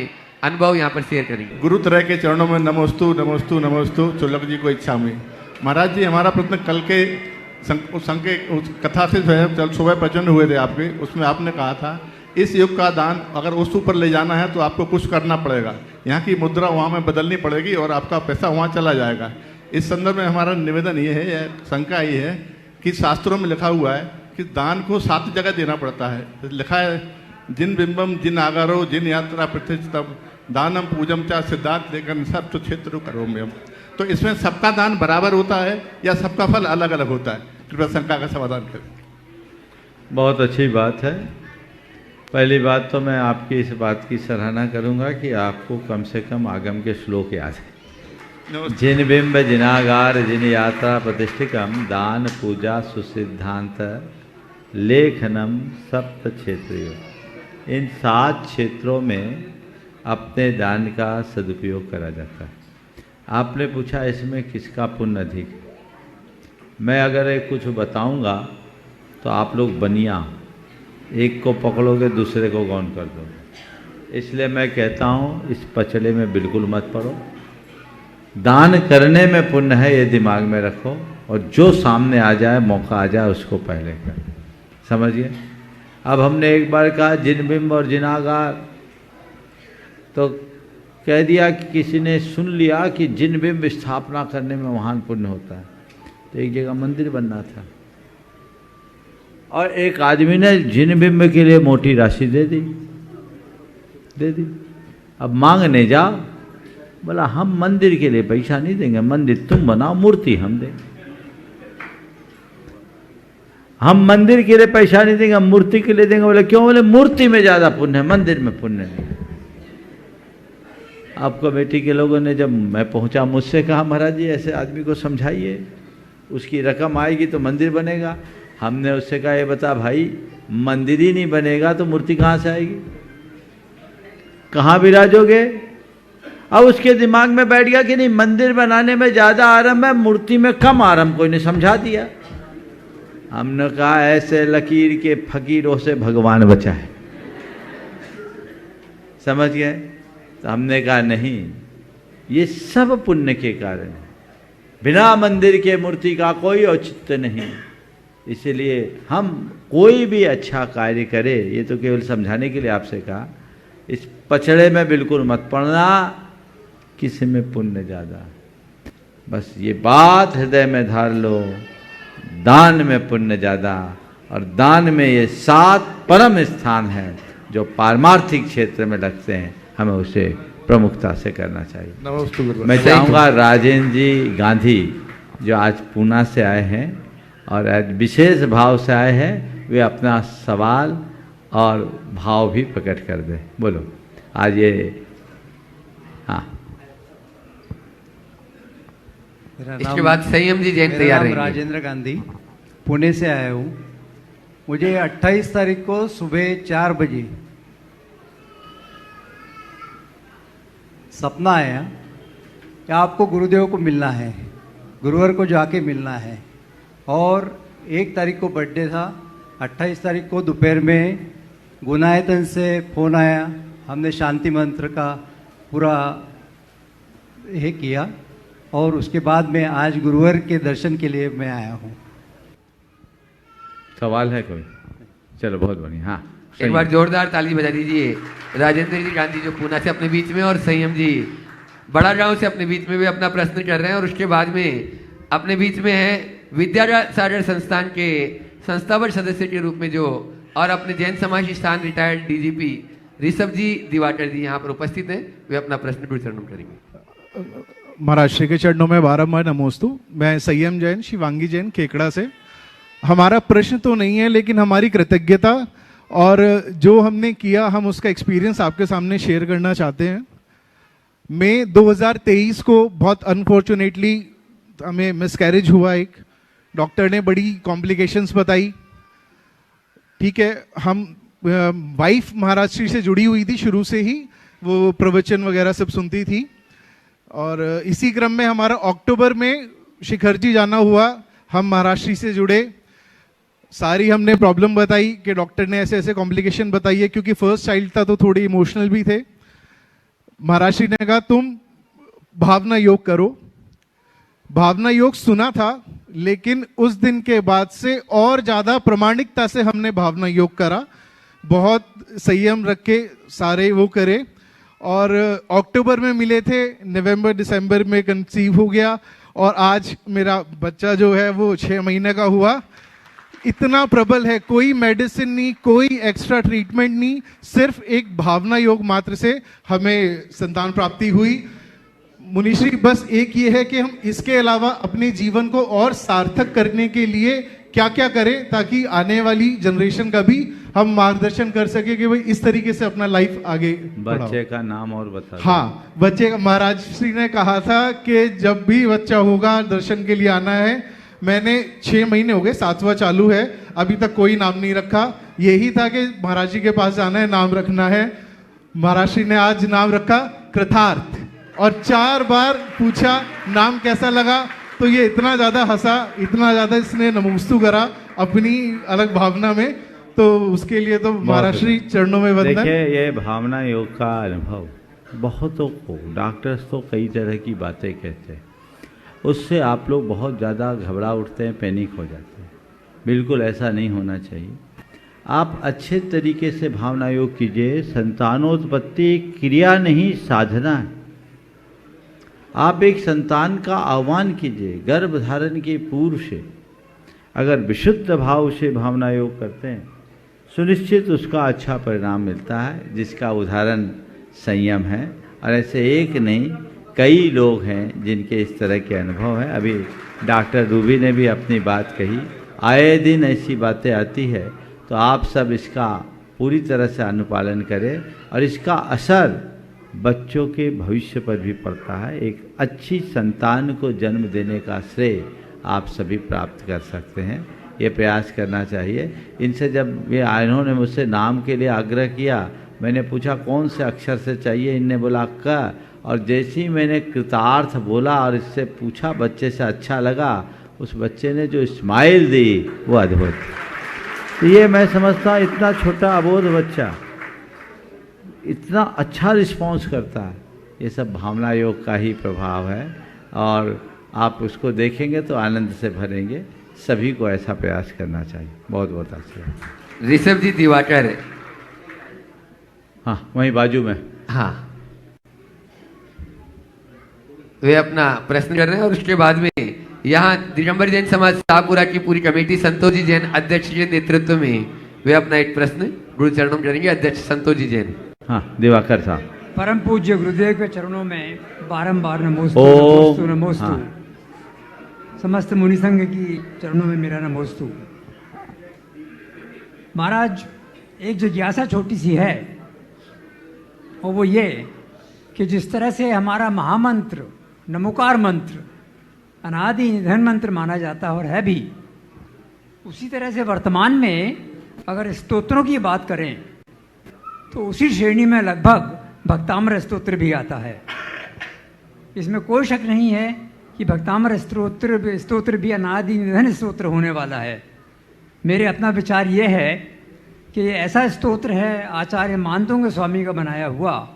अनुभव यहाँ पर शेयर करेंगे। गुरु तरह के चरणों में नमोस्तु नमोस्तु नमोस्तु। चुल्लक जी को इच्छा में महाराज जी, हमारा प्रश्न कल के कथा से जो है कल सुबह प्रचंड हुए थे आपके, उसमें आपने कहा था इस युग का दान अगर उस ऊपर ले जाना है तो आपको कुछ करना पड़ेगा, यहाँ की मुद्रा वहाँ में बदलनी पड़ेगी और आपका पैसा वहाँ चला जाएगा। इस संदर्भ में हमारा निवेदन ये है या शंका ये है कि शास्त्रों में लिखा हुआ है कि दान को 7 जगह देना पड़ता है। लिखा है जिन बिंबम जिन आगारो जिन यात्रा प्रतिष्ठितम दानम पूजम चा सिद्धार्थ लेकर सब तो क्षेत्र करो में। तो इसमें सबका दान बराबर होता है या सबका फल अलग अलग होता है? कृपया शंका का समाधान करें। बहुत अच्छी बात है। पहली बात तो मैं आपकी इस बात की सराहना करूंगा कि आपको कम से कम आगम के श्लोक याद है। जिन बिंब जिनागार जिन यात्रा प्रतिष्ठिकम दान पूजा सुसिद्धांत लेखनम सप्त क्षेत्रीय। इन 7 क्षेत्रों में अपने दान का सदुपयोग करा जाता है। आपने पूछा इसमें किसका पुण्य अधिक है। मैं अगर एक कुछ बताऊंगा तो आप लोग बनिया एक को पकड़ोगे दूसरे को गौन कर दो। इसलिए मैं कहता हूँ इस पचड़े में बिल्कुल मत पड़ो। दान करने में पुण्य है, ये दिमाग में रखो, और जो सामने आ जाए मौका आ जाए उसको पहले कर। समझिए। अब हमने एक बार कहा जिन बिंब और जिनागार, तो कह दिया कि किसी ने सुन लिया कि जिन बिंब स्थापना करने में महान पुण्य होता है, तो एक जगह मंदिर बनना था और एक आदमी ने जिन बिंब के लिए मोटी राशि दे दी। अब मांगने जाओ, बोला हम मंदिर के लिए पैसा नहीं देंगे, मंदिर तुम बनाओ, मूर्ति हम देंगे। हम मंदिर के लिए पैसा नहीं देंगे, मूर्ति के लिए देंगे। बोले क्यों? बोले मूर्ति में ज्यादा पुण्य है, मंदिर में पुण्य नहीं। आप कमेटी के लोगों ने जब मैं पहुंचा मुझसे कहा महाराज जी ऐसे आदमी को समझाइए, उसकी रकम आएगी तो मंदिर बनेगा। हमने उससे कहा ये बता भाई, मंदिर ही नहीं बनेगा तो मूर्ति कहाँ से आएगी, कहाँ विराजोगे? अब उसके दिमाग में बैठ गया कि नहीं मंदिर बनाने में ज़्यादा आराम है, मूर्ति में कम आराम। कोई ने समझा दिया। हमने कहा ऐसे लकीर के फकीरों से भगवान बचाए। समझ गए? तो हमने कहा नहीं, ये सब पुण्य के कारण है, बिना मंदिर के मूर्ति का कोई औचित्य नहीं। इसलिए हम कोई भी अच्छा कार्य करे, ये तो केवल समझाने के लिए आपसे कहा, इस पचड़े में बिल्कुल मत पड़ना किसी में पुण्य ज़्यादा। बस ये बात हृदय में धार लो, दान में पुण्य ज़्यादा, और दान में ये 7 परम स्थान है जो पारमार्थिक क्षेत्र में लगते हैं, हमें उसे प्रमुखता से करना चाहिए। नमस्ते गुरुवर। मैं चाहूँगा राजेंद्र जी गांधी जो आज पूना से आए हैं और आज विशेष भाव से आए हैं, वे अपना सवाल और भाव भी प्रकट कर दें। बोलो आज ये। हाँ, इसके बाद संयम जी जैन तैयार रहेंगे। राजेंद्र गांधी पुणे से आया हूँ। मुझे 28 तारीख को सुबह 4 बजे सपना आया कि आपको गुरुदेव को मिलना है, गुरुवर को जाके मिलना है। और 1 तारीख को बर्थडे था, 28 तारीख को दोपहर में गुनायतन से फ़ोन आया, हमने शांति मंत्र का पूरा ये किया और उसके बाद में आज गुरुवर के दर्शन के लिए मैं आया हूँ। सवाल है कोई? चलो बहुत बढ़िया। हाँ, एक बार जोरदार ताली बजा दीजिए राजेंद्र जी गांधी जो पूना से अपने बीच में, और संयम जी बड़ा गांव से अपने बीच में भी अपना प्रश्न कर रहे हैं। और उसके बाद में अपने बीच में है विद्यासागर संस्थान के संस्थापक सदस्य के रूप में जो, और अपने जैन समाज स्थान रिटायर्ड डीजीपी ऋषभ जी दिवाकर जी यहाँ पर उपस्थित हैं। वे अपना प्रश्न प्रचरण करेंगे। महाराज श्री के चरणों में बारंबार नमोस्तु। मैं संयम जैन, शिवांगी जैन, केकड़ा से। हमारा प्रश्न तो नहीं है, लेकिन हमारी कृतज्ञता और जो हमने किया, हम उसका एक्सपीरियंस आपके सामने शेयर करना चाहते हैं। मई 2023 को बहुत अनफॉर्चुनेटली हमें मिसकैरेज हुआ। एक डॉक्टर ने बड़ी कॉम्प्लिकेशंस बताई। ठीक है, हम वाइफ महाराज श्री से जुड़ी हुई थी शुरू से ही, वो प्रवचन वगैरह सब सुनती थी। और इसी क्रम में हमारा अक्टूबर में शिखर जी जाना हुआ, हम महाराज श्री से जुड़े, सारी हमने प्रॉब्लम बताई कि डॉक्टर ने ऐसे ऐसे कॉम्प्लिकेशन बताई है, क्योंकि फर्स्ट चाइल्ड था तो थोड़े इमोशनल भी थे। महाराज श्री ने कहा तुम भावना योग करो। भावना योग सुना था, लेकिन उस दिन के बाद से और ज्यादा प्रामाणिकता से हमने भावना योग करा, बहुत संयम रख के सारे वो करे। और अक्टूबर में मिले थे, नवंबर दिसंबर में कंसीव हो गया, और आज मेरा बच्चा जो है वो 6 महीने का हुआ। इतना प्रबल है, कोई मेडिसिन नहीं, कोई एक्स्ट्रा ट्रीटमेंट नहीं, सिर्फ एक भावना योग मात्र से हमें संतान प्राप्ति हुई। मुनिश्री, बस एक ये है कि हम इसके अलावा अपने जीवन को और सार्थक करने के लिए क्या क्या करें, ताकि आने वाली जनरेशन का भी हम मार्गदर्शन कर सके कि भाई इस तरीके से अपना लाइफ आगे बच्चे का नाम और बता। हाँ, बच्चे का महाराज श्री ने कहा था कि जब भी बच्चा होगा दर्शन के लिए आना है। मैंने 6 महीने हो गए, 7वां चालू है, अभी तक कोई नाम नहीं रखा। यही था कि महाराज जी के पास जाना है, नाम रखना है। महाराज श्री ने आज नाम रखा कृतार्थ, और 4 बार पूछा नाम कैसा लगा, तो ये इतना ज्यादा हंसा, इतना ज्यादा इसने नमोस्तु करा अपनी अलग भावना में, तो उसके लिए तो महाराज श्री चरणों में वंदन। देखिए, ये भावना योग का अनुभव बहुतों को, डॉक्टर्स तो कई तरह की बातें कहते हैं, उससे आप लोग बहुत ज़्यादा घबरा उठते हैं, पैनिक हो जाते हैं। बिल्कुल ऐसा नहीं होना चाहिए। आप अच्छे तरीके से भावना योग कीजिए। संतानोत्पत्ति क्रिया नहीं, साधना है। आप एक संतान का आह्वान कीजिए गर्भ धारण के पूर्व से। अगर विशुद्ध भाव से भावना योग करते हैं, सुनिश्चित उसका अच्छा परिणाम मिलता है, जिसका उदाहरण संयम है। और ऐसे एक नहीं, कई लोग हैं जिनके इस तरह के अनुभव हैं। अभी डॉक्टर रूबी ने भी अपनी बात कही, आए दिन ऐसी बातें आती है, तो आप सब इसका पूरी तरह से अनुपालन करें, और इसका असर बच्चों के भविष्य पर भी पड़ता है। एक अच्छी संतान को जन्म देने का श्रेय आप सभी प्राप्त कर सकते हैं, ये प्रयास करना चाहिए। इनसे जब ये इन्होंने मुझसे नाम के लिए आग्रह किया, मैंने पूछा कौन से अक्षर से चाहिए, इनने बोला क, और जैसे ही मैंने कृतार्थ बोला और इससे पूछा, बच्चे से अच्छा लगा, उस बच्चे ने जो स्माइल दी वो अद्भुत। तो ये मैं समझता, इतना छोटा अबोध बच्चा इतना अच्छा रिस्पॉन्स करता है, ये सब भावना योग का ही प्रभाव है। और आप उसको देखेंगे तो आनंद से भरेंगे। सभी को ऐसा प्रयास करना चाहिए। बहुत बहुत अच्छा। ऋषभ जी दिवाकर। हाँ, वहीं बाजू में। हाँ, वे अपना प्रश्न कर रहे हैं और उसके बाद में यहाँ दिगंबर जैन समाज शाहपुरा की पूरी कमेटी संतोष जी जैन अध्यक्ष के नेतृत्व में वे अपना एक प्रश्न गुरु चरणों में करेंगे। अध्यक्ष संतोष जी जैन। हाँ, दिवाकर साहब। परम पूज्य गुरुदेव के चरणों में बारंबार नमोस्तु ओम। नमोस्तु नमोस्तु। हाँ। समस्त मुनि संघ की चरणों में मेरा नमोस्तु। महाराज, एक जिज्ञासा छोटी सी है और वो ये कि जिस तरह से हमारा महामंत्र नमोकार मंत्र अनादि निधन मंत्र माना जाता और है भी, उसी तरह से वर्तमान में अगर स्तोत्रों की बात करें तो उसी श्रेणी में लगभग भक्ताम्र स्तोत्र भी आता है। इसमें कोई शक नहीं है कि भक्ताम्र स्तोत्र भी अनादि निधन स्तोत्र होने वाला है। मेरे अपना विचार ये है कि ये ऐसा स्तोत्र है आचार्य मानतोंग स्वामी का बनाया हुआ,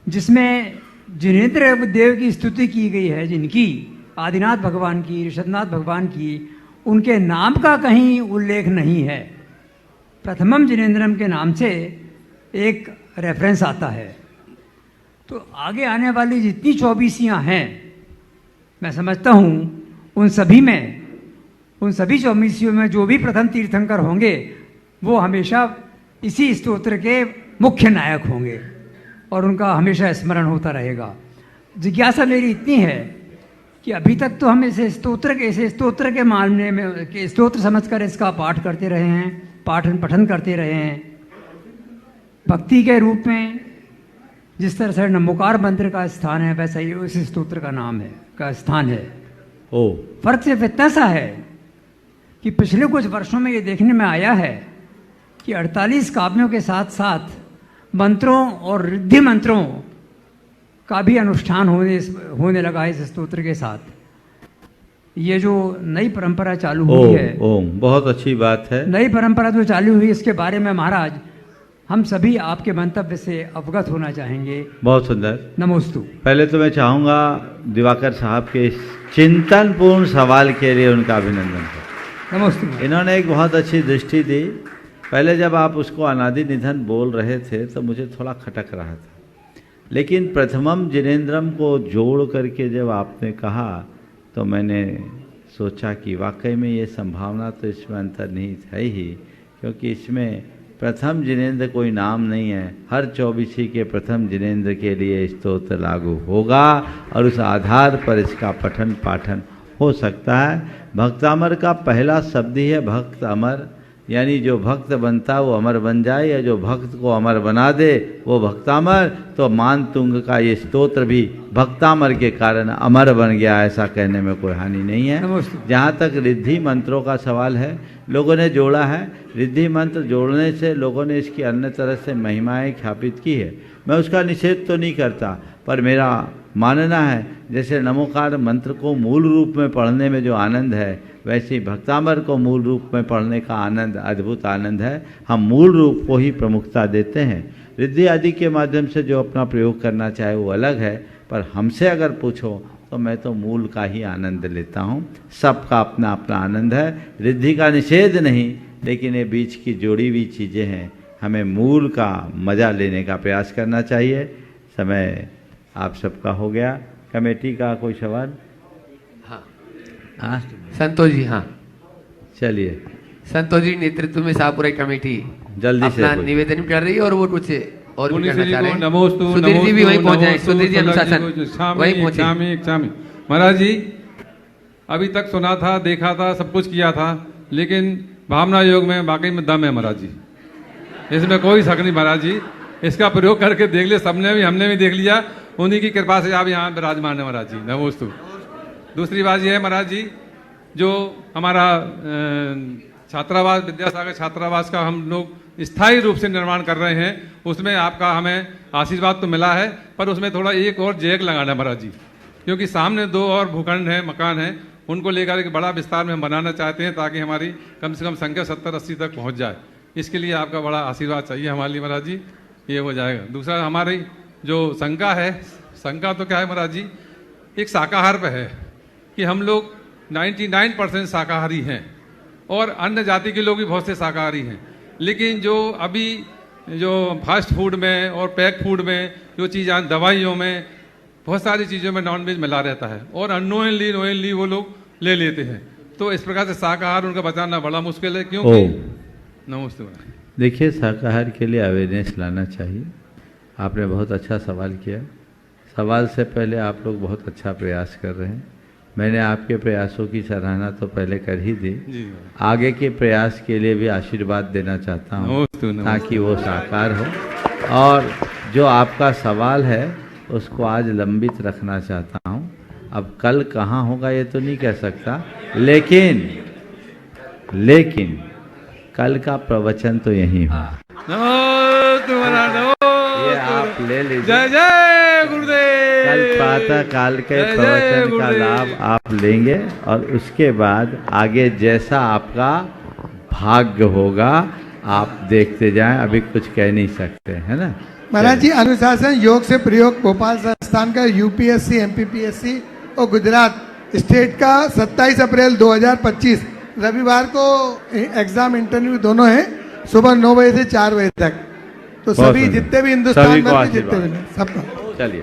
जिसमें जिनेन्द्र देव की स्तुति की गई है, जिनकी आदिनाथ भगवान की, ऋषभनाथ भगवान की, उनके नाम का कहीं उल्लेख नहीं है। प्रथमम जिनेन्द्रम के नाम से एक रेफरेंस आता है। तो आगे आने वाली जितनी 24 हैं, मैं समझता हूँ उन सभी 24 में जो भी प्रथम तीर्थंकर होंगे वो हमेशा इसी स्तोत्र के मुख्य नायक होंगे और उनका हमेशा स्मरण होता रहेगा। जिज्ञासा मेरी इतनी है कि अभी तक तो हम इसे स्तोत्र के मानने में कि स्तोत्र समझकर इसका पाठ करते रहे हैं, पठन करते रहे हैं। भक्ति के रूप में जिस तरह से नमोकार मंत्र का स्थान है, वैसा ही उस स्तोत्र का नाम है, का स्थान है। फर्क सिर्फ इतना सा है कि पिछले कुछ वर्षों में ये देखने में आया है कि 48 काव्यों के साथ साथ मंत्रों और रिद्धि मंत्रों का भी अनुष्ठान होने लगा है इस स्तोत्र के साथ। ये जो नई परंपरा चालू हुई है, ओम, बहुत अच्छी बात है। नई परंपरा जो चालू हुई, इसके बारे में महाराज हम सभी आपके मंतव्य से अवगत होना चाहेंगे। बहुत सुंदर, नमोस्तु। पहले तो मैं चाहूँगा दिवाकर साहब के इस चिंतनपूर्ण सवाल के लिए उनका अभिनंदन करें। नमोस्तु। इन्होंने एक बहुत अच्छी दृष्टि दी। पहले जब आप उसको अनादि निधन बोल रहे थे तो मुझे थोड़ा खटक रहा था, लेकिन प्रथमम जिनेन्द्रम को जोड़ करके जब आपने कहा तो मैंने सोचा कि वाकई में ये संभावना तो इसमें अंतर्निहित है ही, क्योंकि इसमें प्रथम जिनेन्द्र कोई नाम नहीं है। हर 24 के प्रथम जिनेन्द्र के लिए स्तोत्र लागू होगा और उस आधार पर इसका पठन पाठन हो सकता है। भक्तामर का पहला शब्द ही है भक्त अमर, यानी जो भक्त बनता है वो अमर बन जाए, या जो भक्त को अमर बना दे वो भक्तामर। तो मानतुंग का ये स्तोत्र भी भक्तामर के कारण अमर बन गया, ऐसा कहने में कोई हानि नहीं है। जहाँ तक रिद्धि मंत्रों का सवाल है, लोगों ने जोड़ा है। रिद्धि मंत्र जोड़ने से लोगों ने इसकी अन्य तरह से महिमाएं ख्यापित की है। मैं उसका निषेध तो नहीं करता, पर मेरा मानना है जैसे नमोकार मंत्र को मूल रूप में पढ़ने में जो आनंद है, वैसे ही भक्तामर को मूल रूप में पढ़ने का आनंद अद्भुत आनंद है। हम मूल रूप को ही प्रमुखता देते हैं। रिद्धि आदि के माध्यम से जो अपना प्रयोग करना चाहे वो अलग है, पर हमसे अगर पूछो तो मैं तो मूल का ही आनंद लेता हूँ। सबका अपना अपना आनंद है, रिद्धि का निषेध नहीं, लेकिन ये बीच की जोड़ी हुई चीज़ें हैं। हमें मूल का मज़ा लेने का प्रयास करना चाहिए। समय आप सबका हो गया। कमेटी का कोई सवाल? हाँ, संतोष जी। हाँ, चलिए। संतोष जी नेतृत्व में शाहपुरा कमेटी जल्दी से अपना निवेदन कर रही है और वो कुछ और भी करना चाह रहे हैं। नमोस्तु। सुधीर जी भी वहीं पहुंचे। सुधीर जी अनुशासन वहीं पहुंचे। महाराज जी, अभी तक सुना था, देखा था, सब कुछ किया था, लेकिन भावना योग में वाकई में दम है महाराज जी, इसमें कोई शक नहीं महाराज जी। इसका प्रयोग करके देख लिया सबने भी, हमने भी देख लिया। उन्हीं की कृपा से आप यहाँ विराजमान है महाराज जी। नमोस्तु। दूसरी बात यह है महाराज जी, जो हमारा छात्रावास विद्यासागर छात्रावास का हम लोग स्थायी रूप से निर्माण कर रहे हैं, उसमें आपका हमें आशीर्वाद तो मिला है, पर उसमें थोड़ा एक और जैक लगाना है महाराज जी, क्योंकि सामने 2 और भूखंड हैं, मकान हैं, उनको लेकर एक बड़ा विस्तार में हम बनाना चाहते हैं ताकि हमारी कम से कम संख्या 70-80 तक पहुँच जाए। इसके लिए आपका बड़ा आशीर्वाद चाहिए हमारे लिए महाराज जी, ये हो जाएगा। दूसरा हमारी जो शंका है, शंका तो क्या है महाराज जी, एक शाकाहार पे है कि हम लोग 99% शाकाहारी हैं और अन्य जाति के लोग भी बहुत से शाकाहारी हैं, लेकिन जो अभी जो फास्ट फूड में और पैक फूड में जो चीज़ दवाइयों में बहुत सारी चीज़ों में नॉनवेज मिला रहता है और अननोइंगली वो लोग ले लेते हैं। तो इस प्रकार से शाकाहार उनका बचाना बड़ा मुश्किल है, क्योंकि नमस्ते महाराज। देखिए, शाकाहार के लिए अवेयरनेस लाना चाहिए। आपने बहुत अच्छा सवाल किया। सवाल से पहले आप लोग बहुत अच्छा प्रयास कर रहे हैं। मैंने आपके प्रयासों की सराहना तो पहले कर ही दी, आगे के प्रयास के लिए भी आशीर्वाद देना चाहता हूँ ताकि वो साकार हो। और जो आपका सवाल है उसको आज लंबित रखना चाहता हूँ। अब कल कहाँ होगा ये तो नहीं कह सकता, लेकिन कल का प्रवचन तो यहीं हो। ये आप ले लीजिए। जय जय गुरुदेव। कल प्रातः काल के प्रवचन का लाभ आप लेंगे और उसके बाद आगे जैसा आपका भाग्य होगा आप देखते जाएं। अभी कुछ कह नहीं सकते, है ना महाराज जी। अनुशासन योग से प्रयोग भोपाल संस्थान का यूपीएससी, एमपीपीएससी और गुजरात स्टेट का 27 अप्रैल 2025 रविवार को एग्जाम इंटरव्यू दोनों है, सुबह 9 बजे से 4 बजे तक। तो सभी जितने भी हिंदुस्तान में जितने भी सबका चलिए।